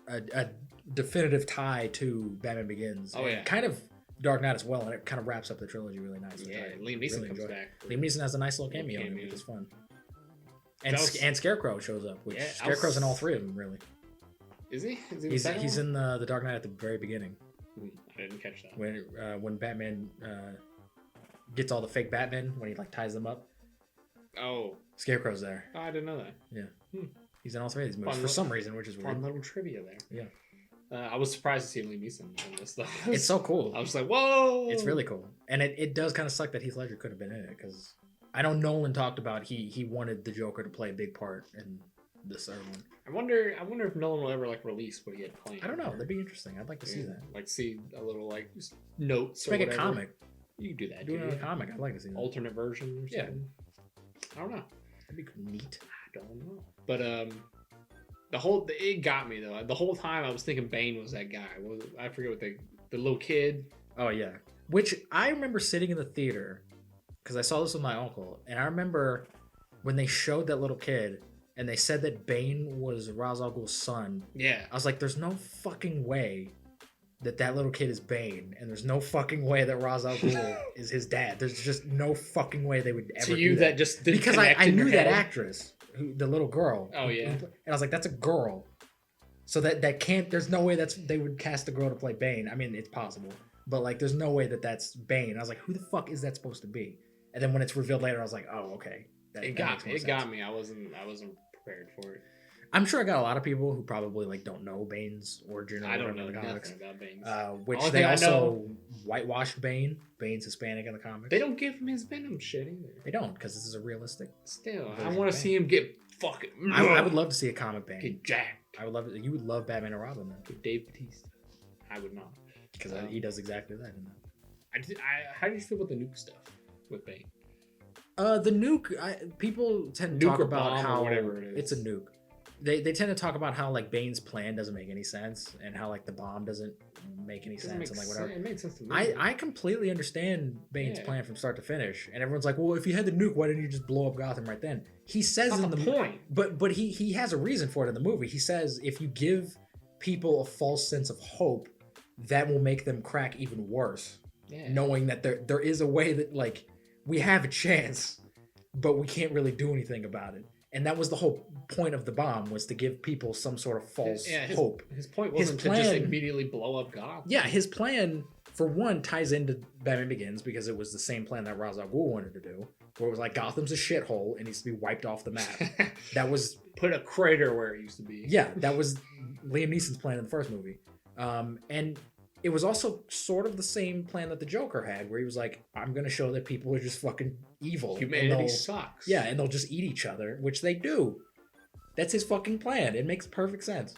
a definitive tie to Batman Begins. Oh, yeah. Kind of Dark Knight as well, and it kind of wraps up the trilogy really nicely. Yeah, Liam Neeson comes back. Liam Neeson has a nice little cameo in it, which is fun. And Scarecrow shows up, which Scarecrow's in all three of them, really. Is he? He's in the Dark Knight at the very beginning. I didn't catch that. When Batman gets all the fake Batman, when he like ties them up. Oh. Scarecrow's there. Oh, I didn't know that. Yeah. He's in all three of these movies for some reason, which is weird. Fun little trivia there. Yeah. I was surprised to see Liam Neeson in this though. It's so cool. I was like, whoa! It's really cool. And it does kind of suck that Heath Ledger could have been in it, because I know Nolan talked about he wanted the Joker to play a big part in this third one. I wonder if Nolan will ever like release what he had planned. I don't know. That'd be interesting. I'd like to see that. Like see a little like notes. Make a comic. You can do that. Do another comic. I'd like to see that. Alternate version or something. I don't know. That'd be neat. I don't know. But it got me though. The whole time I was thinking Bane was that guy. I forget what the little kid. Oh yeah. Which I remember sitting in the theater because I saw this with my uncle, and I remember when they showed that little kid and they said that Bane was Ra's al Ghul's son. Yeah. I was like, there's no fucking way that little kid is Bane, and there's no fucking way that Ra's al Ghul is his dad. There's just no fucking way they would ever to you do that just didn't because I knew that actress, the little girl. Oh yeah. And I was like, that's a girl. So that can't. There's no way they would cast a girl to play Bane. I mean, it's possible, but like, there's no way that's Bane. I was like, who the fuck is that supposed to be? And then when it's revealed later, I was like, oh, okay. It got me. I wasn't prepared for it. I'm sure I got a lot of people who probably like don't know Bane's origin. I don't know nothing about Bane's. Which they also whitewashed Bane. Bane's Hispanic in the comics. They don't give him his Venom shit either. They don't, because this is a realistic. Still, I want to see him get fucking. I would love to see a comic Bane. Get jacked. I would love it. You would love Batman and Robin then. Get Dave Bautista. I would not, because he does exactly that. How do you feel about the nuke stuff with Bane? The nuke. People tend to talk about how it's a nuke. They tend to talk about how like Bane's plan doesn't make any sense, and how like the bomb doesn't make any sense, and like whatever. It made sense to me. I completely understand Bane's plan from start to finish, and everyone's like, well, if you had the nuke, why didn't you just blow up Gotham right then? He says in the point, but he has a reason for it in the movie. He says if you give people a false sense of hope, that will make them crack even worse. Yeah. Knowing that there is a way that like we have a chance, but we can't really do anything about it. And that was the whole point of the bomb, was to give people some sort of false hope. His point wasn't to just immediately blow up Gotham. Yeah, his plan, for one, ties into Batman Begins, because it was the same plan that Ra's al Ghul wanted to do, where it was like, Gotham's a shithole, it needs to be wiped off the map. That was... Put a crater where it used to be. Yeah, that was Liam Neeson's plan in the first movie. And it was also sort of the same plan that the Joker had, where he was like, I'm going to show that people are just fucking evil. Humanity sucks. Yeah, and they'll just eat each other, which they do. That's his fucking plan. It makes perfect sense.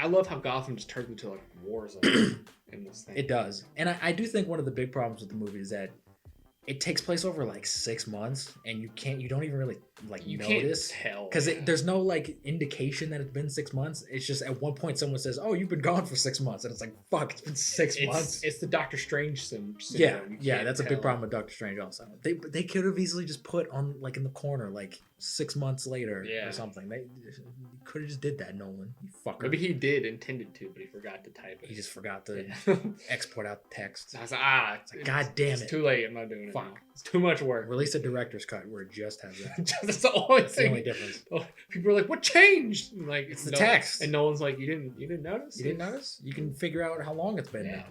I love how Gotham just turns into like a war zone in this thing. It does. And I do think one of the big problems with the movie is that it takes place over like 6 months, and you don't even really like You notice can't tell because there's no like indication that it's been 6 months. It's just at one point someone says, "Oh, you've been gone for 6 months," and it's like, "Fuck, it's been 6 months." It's the Doctor Strange syndrome. Yeah, You yeah, can't that's a big tell. problem with Doctor Strange. Also, they could have easily just put on like in the corner like 6 months later or something. They could have just did that, Nolan. You fucker. Maybe he did intended to, but he forgot to type it. He just forgot to export out the text. I was like, God damn it's it. too late. I'm not doing it. Fuck. Now. It's too much work. Release a director's cut where it just has that. That's the only That's the thing. only difference. People are like, "What changed?" And like, It's the text. And Nolan's like, "You didn't notice? You didn't notice? You can figure out how long it's been Yeah. now.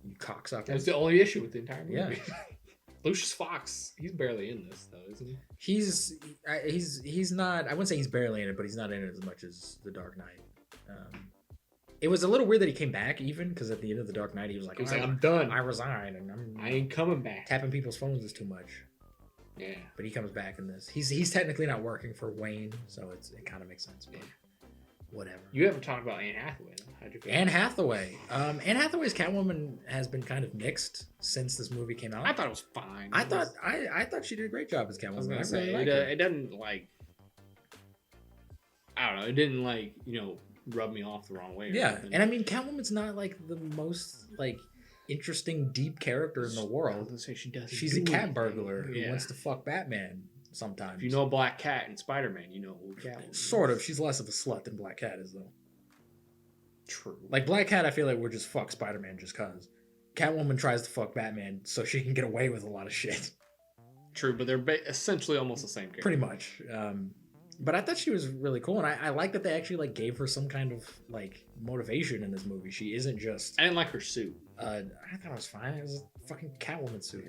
You cocksucker. That's the only issue with the entire movie. Yeah. Lucius Fox, he's barely in this though, isn't he? He's not. I wouldn't say he's barely in it, but he's not in it as much as The Dark Knight. It was a little weird that he came back, even because at the end of The Dark Knight, he was like, "I'm done. I resign, and I ain't coming back." tapping people's phones is too much." Yeah. But he comes back in this. He's technically not working for Wayne, so it kind of makes sense. But whatever. You haven't talked about Anne Hathaway. How'd you feel? Anne Hathaway. Anne Hathaway's Catwoman has been kind of mixed since this movie came out. I thought it was fine. I thought she did a great job as Catwoman. I was gonna say really like it doesn't like. I don't know. It didn't like rub me off the wrong way. Yeah, and I mean Catwoman's not like the most like interesting deep character in the world. She's a cat burglar who wants to fuck Batman sometimes. If you know Black Cat and Spider-Man, you know who Catwoman is. Sort of. She's less of a slut than Black Cat is, though. True. Like Black Cat, I feel like we're just fuck Spider-Man just cause. Catwoman tries to fuck Batman so she can get away with a lot of shit. True, but they're essentially almost the same character. Pretty much. But I thought she was really cool, and I like that they actually like gave her some kind of like motivation in this movie. She isn't just. I didn't like her suit. I thought it was fine. It was a fucking Catwoman suit.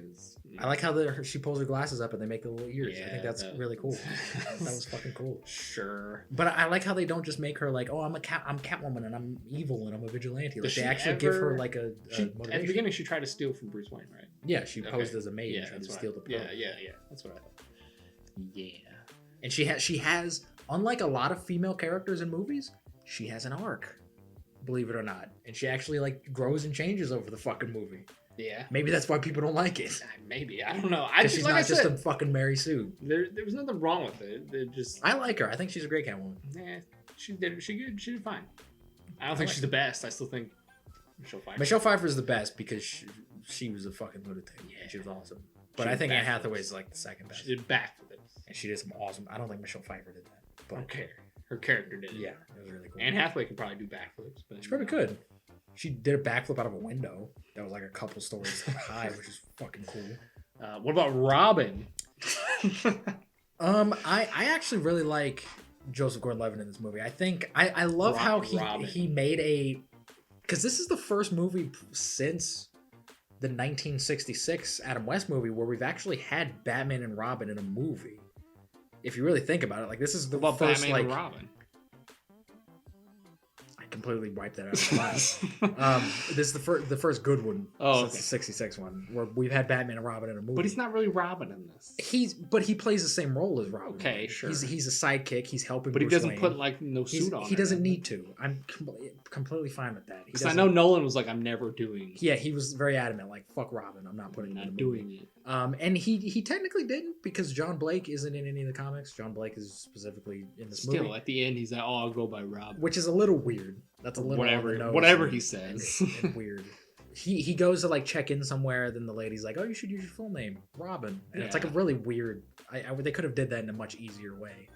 I like how she pulls her glasses up and they make the little ears. I think that's really cool. That was fucking cool. Sure. But I like how they don't just make her like, oh, I'm Catwoman and I'm evil and I'm a vigilante. Like they actually give her like a motivation. At the beginning, she tried to steal from Bruce Wayne, right? Yeah, she posed as a maid and tried to steal the pearl. Yeah. That's what I thought. Yeah. And she has, unlike a lot of female characters in movies, she has an arc. Believe it or not. And she actually like grows and changes over the fucking movie. Yeah. Maybe that's why people don't like it. Maybe. I don't know. She's not just a fucking Mary Sue. There was nothing wrong with it. I like her. I think she's a great Catwoman. Yeah, she did fine. I don't think she's the best. I still think Michelle Pfeiffer is the best because she was a fucking lunatic. Yeah. She was awesome. But I think Anne Hathaway is like the second best. She did backflips. And she did some awesome. I don't think Michelle Pfeiffer did that. But I don't care. Her character did it. Yeah, it was really cool. Anne Hathaway could probably do backflips. But she probably could. She did a backflip out of a window. That was like a couple stories high, which is fucking cool. What about Robin? I actually really like Joseph Gordon-Levitt in this movie. I think I love how he made because this is the first movie since the 1966 Adam West movie where we've actually had Batman and Robin in a movie. If you really think about it, like this is the first Batman like and Robin. I completely wiped that out of my mind. This is the first good one since the 66 one where we've had Batman and Robin in a movie. But he's not really Robin in this. He plays the same role as Robin. Okay, sure. He's a sidekick. He's helping. But Bruce he doesn't Wayne. put like no suit on. He doesn't need to. I'm completely fine with that. Because I know Nolan was like, I'm never doing. Yeah, he was very adamant. Like, fuck Robin. I'm not putting. Not doing it. And he technically didn't because John Blake isn't in any of the comics. John Blake is specifically in this movie. Still, at the end, he's like, "Oh, I'll go by Robin," which is a little weird. That's a little whatever he says. And weird. He goes to like check in somewhere. Then the lady's like, "Oh, you should use your full name, Robin." And it's like a really weird. They could have did that in a much easier way.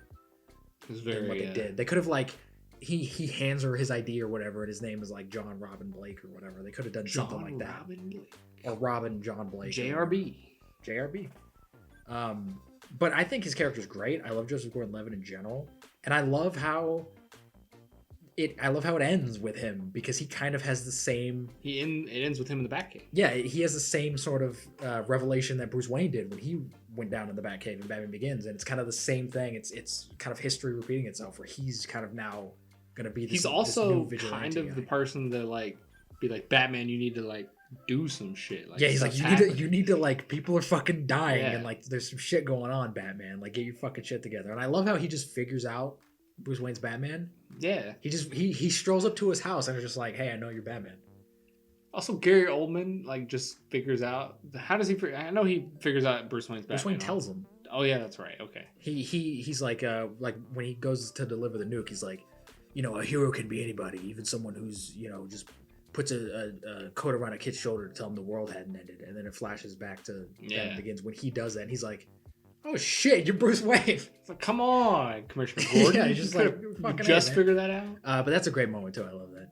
Than what they did. They could have like he hands her his ID or whatever, and his name is like John Robin Blake or whatever. They could have done something like that. Robin Blake. Or Robin John Blake. JRB. But I think his character's great. I love Joseph Gordon-Levitt in general, and I love how it ends with him because he kind of has the same. It ends with him in the Batcave. Yeah, he has the same sort of revelation that Bruce Wayne did when he went down in the Batcave in Batman Begins, and it's kind of the same thing. It's kind of history repeating itself, where he's kind of now gonna be. He's also kind of the person that like be like, Batman, you need to like do some shit. Like, yeah, he's like, you need to like, people are fucking dying and like there's some shit going on, Batman. Like, get your fucking shit together. And I love how he just figures out Bruce Wayne's Batman. Yeah. He strolls up to his house and is just like, hey, I know you're Batman. Also, Gary Oldman like just figures out how does he? I know he figures out Bruce Wayne's Batman. Bruce Wayne tells him. Oh yeah, that's right. Okay. He's like when he goes to deliver the nuke, he's like, you know, a hero can be anybody, even someone who's, you know, just puts a coat around a kid's shoulder to tell him the world hadn't ended, and then it flashes back to Batman Begins when he does that, and he's like, oh shit, you're Bruce Wayne. It's like, come on, Commissioner Gordon. Yeah, he's just like, just figure that out. But that's a great moment too. I love that.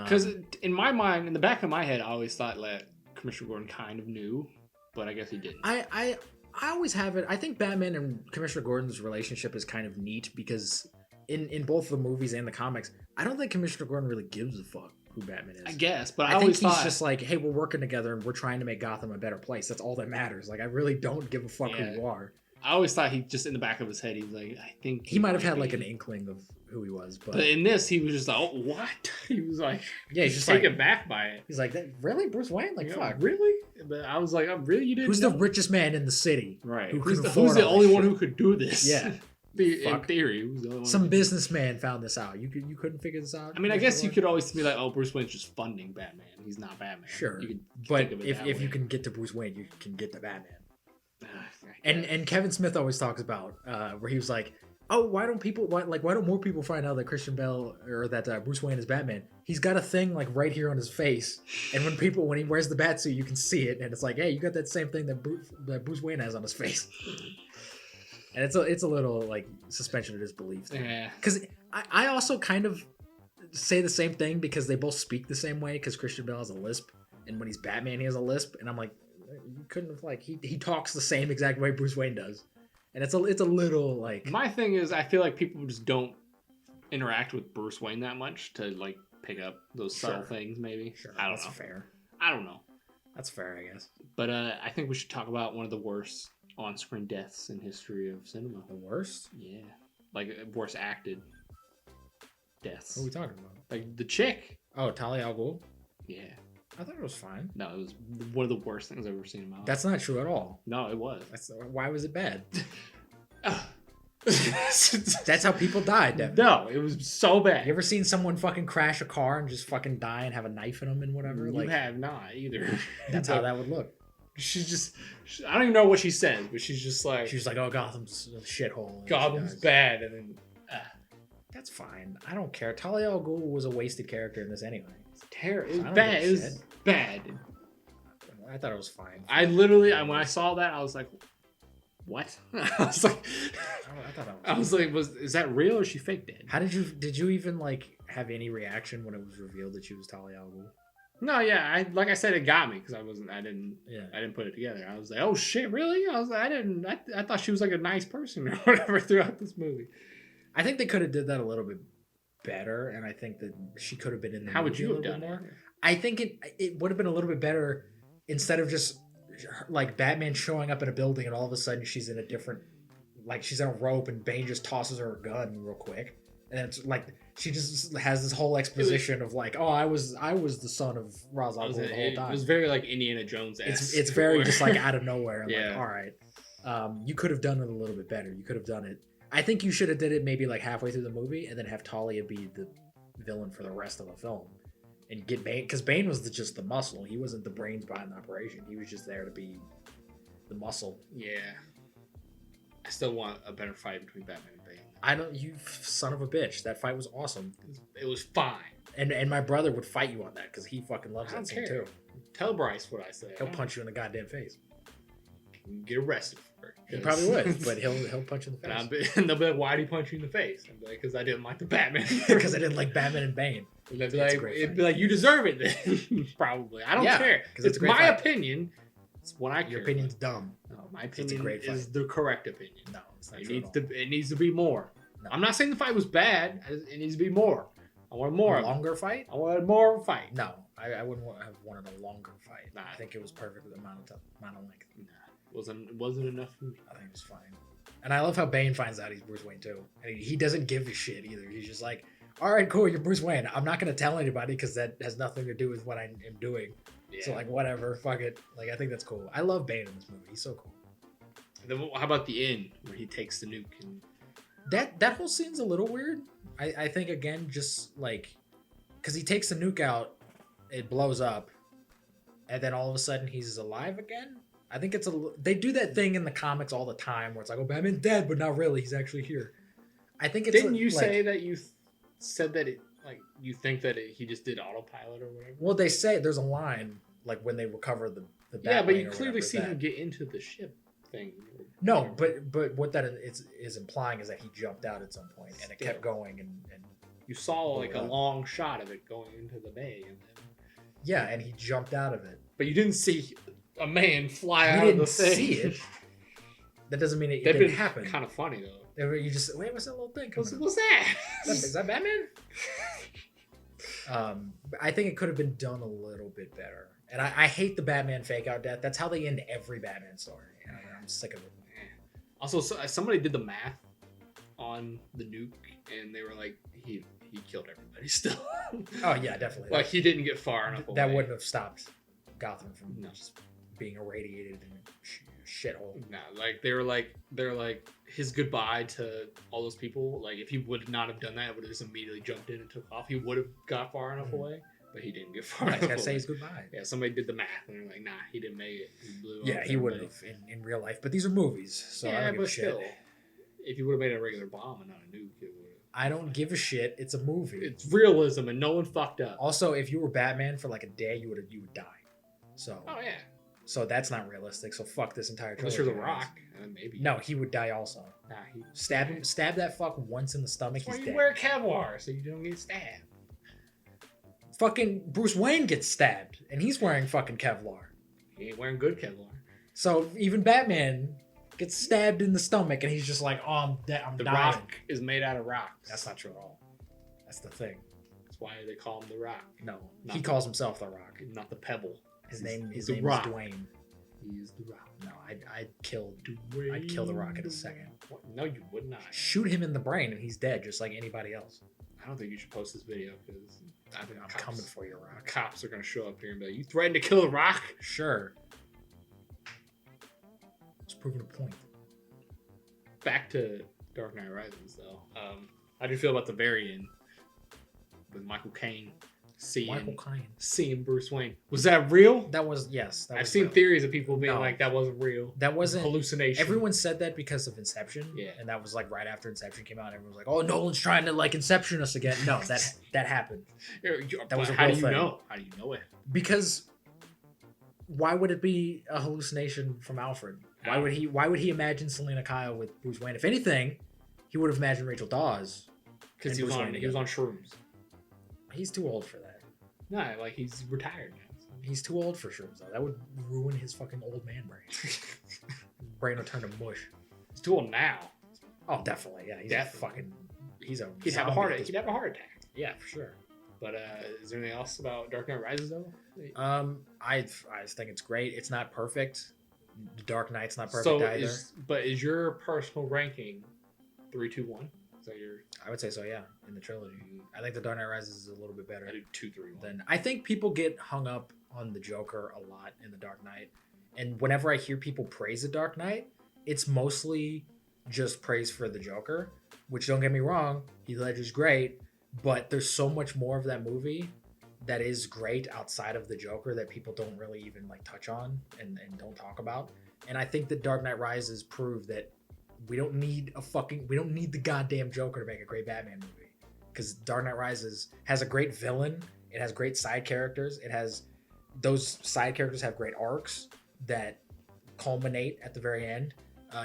Because in my mind, in the back of my head, I always thought that Commissioner Gordon kind of knew, but I guess he didn't. I always have it. I think Batman and Commissioner Gordon's relationship is kind of neat because in both the movies and the comics, I don't think Commissioner Gordon really gives a fuck who Batman is. I guess, but I always think he's thought, just like, hey, we're working together and we're trying to make Gotham a better place. That's all that matters. Like, I really don't give a fuck who you are. I always thought he just in the back of his head, he was like, I think he might have had like an inkling of who he was, but in this, he was just like, oh, what? He was like, yeah, he's just taken like, back by it. He's like, really, Bruce Wayne? Like, fuck, really? But I was like, oh, really? You didn't? Who's know? the richest man in the city? Right. Who's the only one who could do this? Yeah. In theory, who's the only one? Some businessman found this out. You couldn't figure this out. I mean, I guess you could always be like, oh, Bruce Wayne's just funding Batman. He's not Batman. Sure, you could but if you can get to Bruce Wayne, you can get to Batman. And Kevin Smith always talks about where he was like, oh, why don't more people find out that Christian Bale or that Bruce Wayne is Batman? He's got a thing like right here on his face, and when he wears the bat suit, you can see it, and it's like, hey, you got that same thing that Bruce Wayne has on his face. And it's a little like suspension of disbelief. Yeah. Because I also kind of say the same thing because they both speak the same way. Because Christian Bale has a lisp, and when he's Batman, he has a lisp, and I'm like, you couldn't have like he talks the same exact way Bruce Wayne does, and it's a little like. My thing is, I feel like people just don't interact with Bruce Wayne that much to like pick up those subtle things. Maybe I don't know. That's fair. I don't know. That's fair, I guess. But I think we should talk about one of the worst on-screen deaths in history of cinema. The worst? Yeah, like worst acted deaths. What are we talking about? Like the chick. Oh, Talia al Ghul. Yeah. I thought it was fine. No, it was one of the worst things I've ever seen in my life. That's not true at all. No, it was. Why was it bad? That's how people died, Devin. No, it was so bad. You ever seen someone fucking crash a car and just fucking die and have a knife in them and whatever? You have not either. That's how that would look. She's just, I don't even know what she says, but she's just like. She's like, oh, Gotham's a shithole. Gotham's bad. And then. That's fine. I don't care. Talia al Ghul was a wasted character in this anyway. It's terrible. It was bad. It was bad. I thought it was fine. I literally, when I saw that, I was like, what? I was like, is that real or is she fake dead? How did you even like have any reaction when it was revealed that she was Talia al Ghul? No, yeah, like I said, it got me because I didn't put it together. I was like, oh shit, really? I was like, I thought she was like a nice person or whatever throughout this movie. I think they could have did that a little bit better, and I think that she could have been in the How movie would you have done more. it? I think it would have been a little bit better instead of just like Batman showing up in a building and all of a sudden she's in a different, like she's in a rope and Bane just tosses her a gun real quick, and it's like she just has this whole exposition of like, oh, I was the son of Ra's al Ghul the whole time. It was very like Indiana Jones. It's very just like out of nowhere. I'm yeah. like, all right, you could have done it a little bit better. You could have done it. I think you should have did it maybe like halfway through the movie and then have Talia be the villain for the rest of the film and get Bane, because Bane was just the muscle. He wasn't the brains behind the operation. He was just there to be the muscle. Yeah. I still want a better fight between Batman and Bane. I don't, you son of a bitch. That fight was awesome. It was fine. And my brother would fight you on that because he fucking loves that scene too. Tell Bryce what I say. He'll punch you in the goddamn face. Get arrested for it. He probably would, but he'll punch you in the face. And they'll be like, why did he punch you in the face? I'll be like, because I didn't like the Batman. Because I didn't like Batman and Bane. It'd be like, you deserve it then. Probably. I don't care. It's my opinion. It's what I care. Your opinion's dumb. No, my opinion is the correct opinion. No, it's not true. It needs to be more. No. I'm not saying the fight was bad. It needs to be more. I want more. A longer fight? I wanted more of a fight. No, I wouldn't have wanted a longer fight. Nah, I think it was perfect with the amount of length. Nah, wasn't enough for me. I think it was fine. And I love how Bane finds out he's Bruce Wayne too. And he doesn't give a shit either. He's just like, all right, cool, you're Bruce Wayne. I'm not going to tell anybody because that has nothing to do with what I am doing. Yeah. So, like, whatever, fuck it. Like, I think that's cool. I love Bane in this movie. He's so cool. Then how about the end where he takes the nuke? And... That whole scene's a little weird. I think, again, just, like, because he takes the nuke out, it blows up, and then all of a sudden he's alive again. I think they do that thing in the comics all the time where it's like, oh, Batman's dead, but not really. He's actually here. I think it's Didn't you say that you said that you think that he just did autopilot or whatever? Well, they say there's a line like when they recover the yeah, but you clearly see him get into the ship thing. No, but what that is implying is that he jumped out at some point and it kept going and you saw like a long shot of it going into the bay and then yeah, and he jumped out of it. But you didn't see a man fly out of the thing. You didn't see it. That doesn't mean it didn't happen. Kind of funny though. You just wait. What's that little thing? What's that? Is that Batman? I think it could have been done a little bit better. And I hate the Batman fake out death. That's how they end every Batman story. I'm sick of it. Also, somebody did the math on the nuke, and they were like, he killed everybody still. Oh yeah, definitely. Like he didn't get far enough away. That wouldn't have stopped Gotham from just being irradiated in a shithole. No, like they're like his goodbye to all those people. Like if he would not have done that, would have just immediately jumped in and took off. He would have got far enough away, but he didn't get far enough. Gotta say his goodbye. Yeah, somebody did the math, and they're like, nah, he didn't make it. He blew yeah, he would have in real life, but these are movies, so yeah, I don't give a still, shit. If you would have made a regular bomb and not a nuke, it would. I don't give a shit. It's a movie. It's realism, and no one fucked up. Also, if you were Batman for like a day, you would die. So. Oh yeah. So that's not realistic. So fuck this entire trilogy. Unless you're the Rock, maybe. No, he would die also. Nah, he stab that fuck once in the stomach. That's he's why dead. You wear Kevlar so you don't get stabbed. Fucking Bruce Wayne gets stabbed, and he's wearing fucking Kevlar. He ain't wearing good Kevlar. So even Batman gets stabbed in the stomach, and he's just like, "Oh, I'm dead. I'm dying." The Rock is made out of rocks. That's not true at all. That's the thing. That's why they call him the Rock. No, he calls himself the Rock, not the Pebble. His name is Dwayne. He is the Rock. No, I'd kill the Rock in a second. What? No, you would not. Shoot him in the brain, and he's dead, just like anybody else. I don't think you should post this video because I'm coming for you, Rock. Cops are gonna show up here and be like, "You threatened to kill the Rock?" Sure. It's proving a point. Back to Dark Knight Rises, though. How do you feel about the very end with Michael Caine seeing Bruce Wayne? Was that real? That was yes. I've seen theories of people being like that wasn't real. That wasn't hallucination. Everyone said that because of Inception. Yeah, and that was like right after Inception came out. Everyone was like, "Oh, Nolan's trying to like Inception us again." No, that happened. That was a real thing. Know? How do you know it? Because why would it be a hallucination from Alfred? Why would he imagine Selena Kyle with Bruce Wayne? If anything, he would have imagined Rachel Dawes. Because he was on shrooms. He's too old for that. No, like he's retired now. So. He's too old for shrooms, though. That would ruin his fucking old man brain. Brain would turn to mush. He's too old now. Oh, definitely. Yeah, he'd have a heart attack. Yeah, for sure. But is there anything else about Dark Knight Rises though? I think it's great. It's not perfect. The Dark Knight's not perfect either. But is your personal ranking 3, 2, 1? Is that your? I would say so. Yeah, in the trilogy, I think the Dark Knight Rises is a little bit better. I do 2, 3, 1. Then I think people get hung up on the Joker a lot in the Dark Knight, and whenever I hear people praise the Dark Knight, it's mostly just praise for the Joker. Which, don't get me wrong, Heath Ledger's great, but there's so much more of that movie that is great outside of the Joker that people don't really even like touch on and don't talk about. And I think that Dark Knight Rises proved that we don't need the goddamn Joker to make a great Batman movie. Because Dark Knight Rises has a great villain, it has great side characters, those side characters have great arcs that culminate at the very end.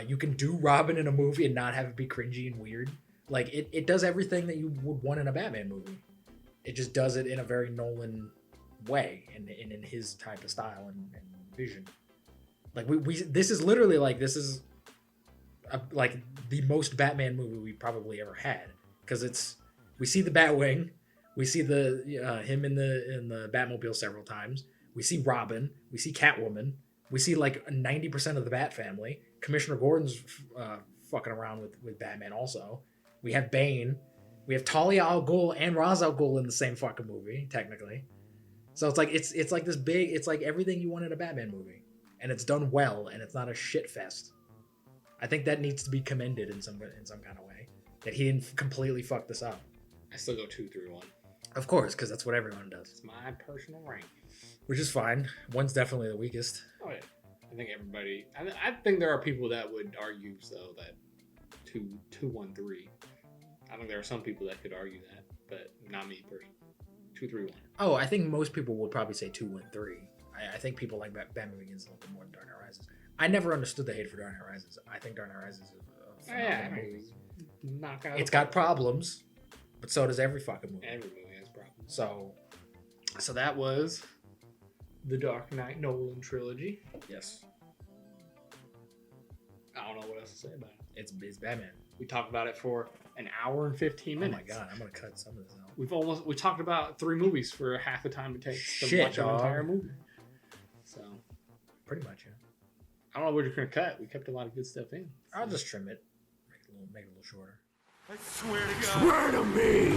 You can do Robin in a movie and not have it be cringy and weird. Like it does everything that you would want in a Batman movie. It just does it in a very Nolan way and in his type of style and vision. Like this is literally like like the most Batman movie we probably ever had, because we see the Batwing, we see the him in the Batmobile several times, we see Robin, we see Catwoman, we see like 90% of the Bat family. Commissioner Gordon's fucking around with Batman also. We have Bane. We have Talia al Ghul and Ra's al Ghul in the same fucking movie, technically. So it's like this big, it's like everything you want in a Batman movie. And it's done well, and it's not a shit fest. I think that needs to be commended in some kind of way. That he didn't completely fuck this up. I still go 2, 3, 1. Of course, because that's what everyone does. It's my personal rank. Which is fine. One's definitely the weakest. Oh yeah, I think everybody. I think there are people that would argue though that 2, 1, 3. I think there are some people that could argue that, but not me personally. 2, 3, 1. Oh, I think most people would probably say 2, 1, 3. I think people like Batman Begins a little bit more than Dark Knight Rises. I never understood the hate for Dark Knight Rises. I think Dark Knight Rises is a phenomenal movie. Knock out. It's got problems, but so does every fucking movie. Every movie has problems. So that was the Dark Knight Nolan trilogy. yes, I don't know what else to say about it. it's Batman. We talked about it for an hour and 15 minutes. Oh my god, I'm gonna cut some of this out. We talked about 3 movies for half the time it takes to Shit, watch an dog. entire movie. So Pretty much, yeah. I don't know what you're gonna cut. We kept a lot of good stuff in. I'll just trim it, make it a little shorter. I swear to God. Swear to me!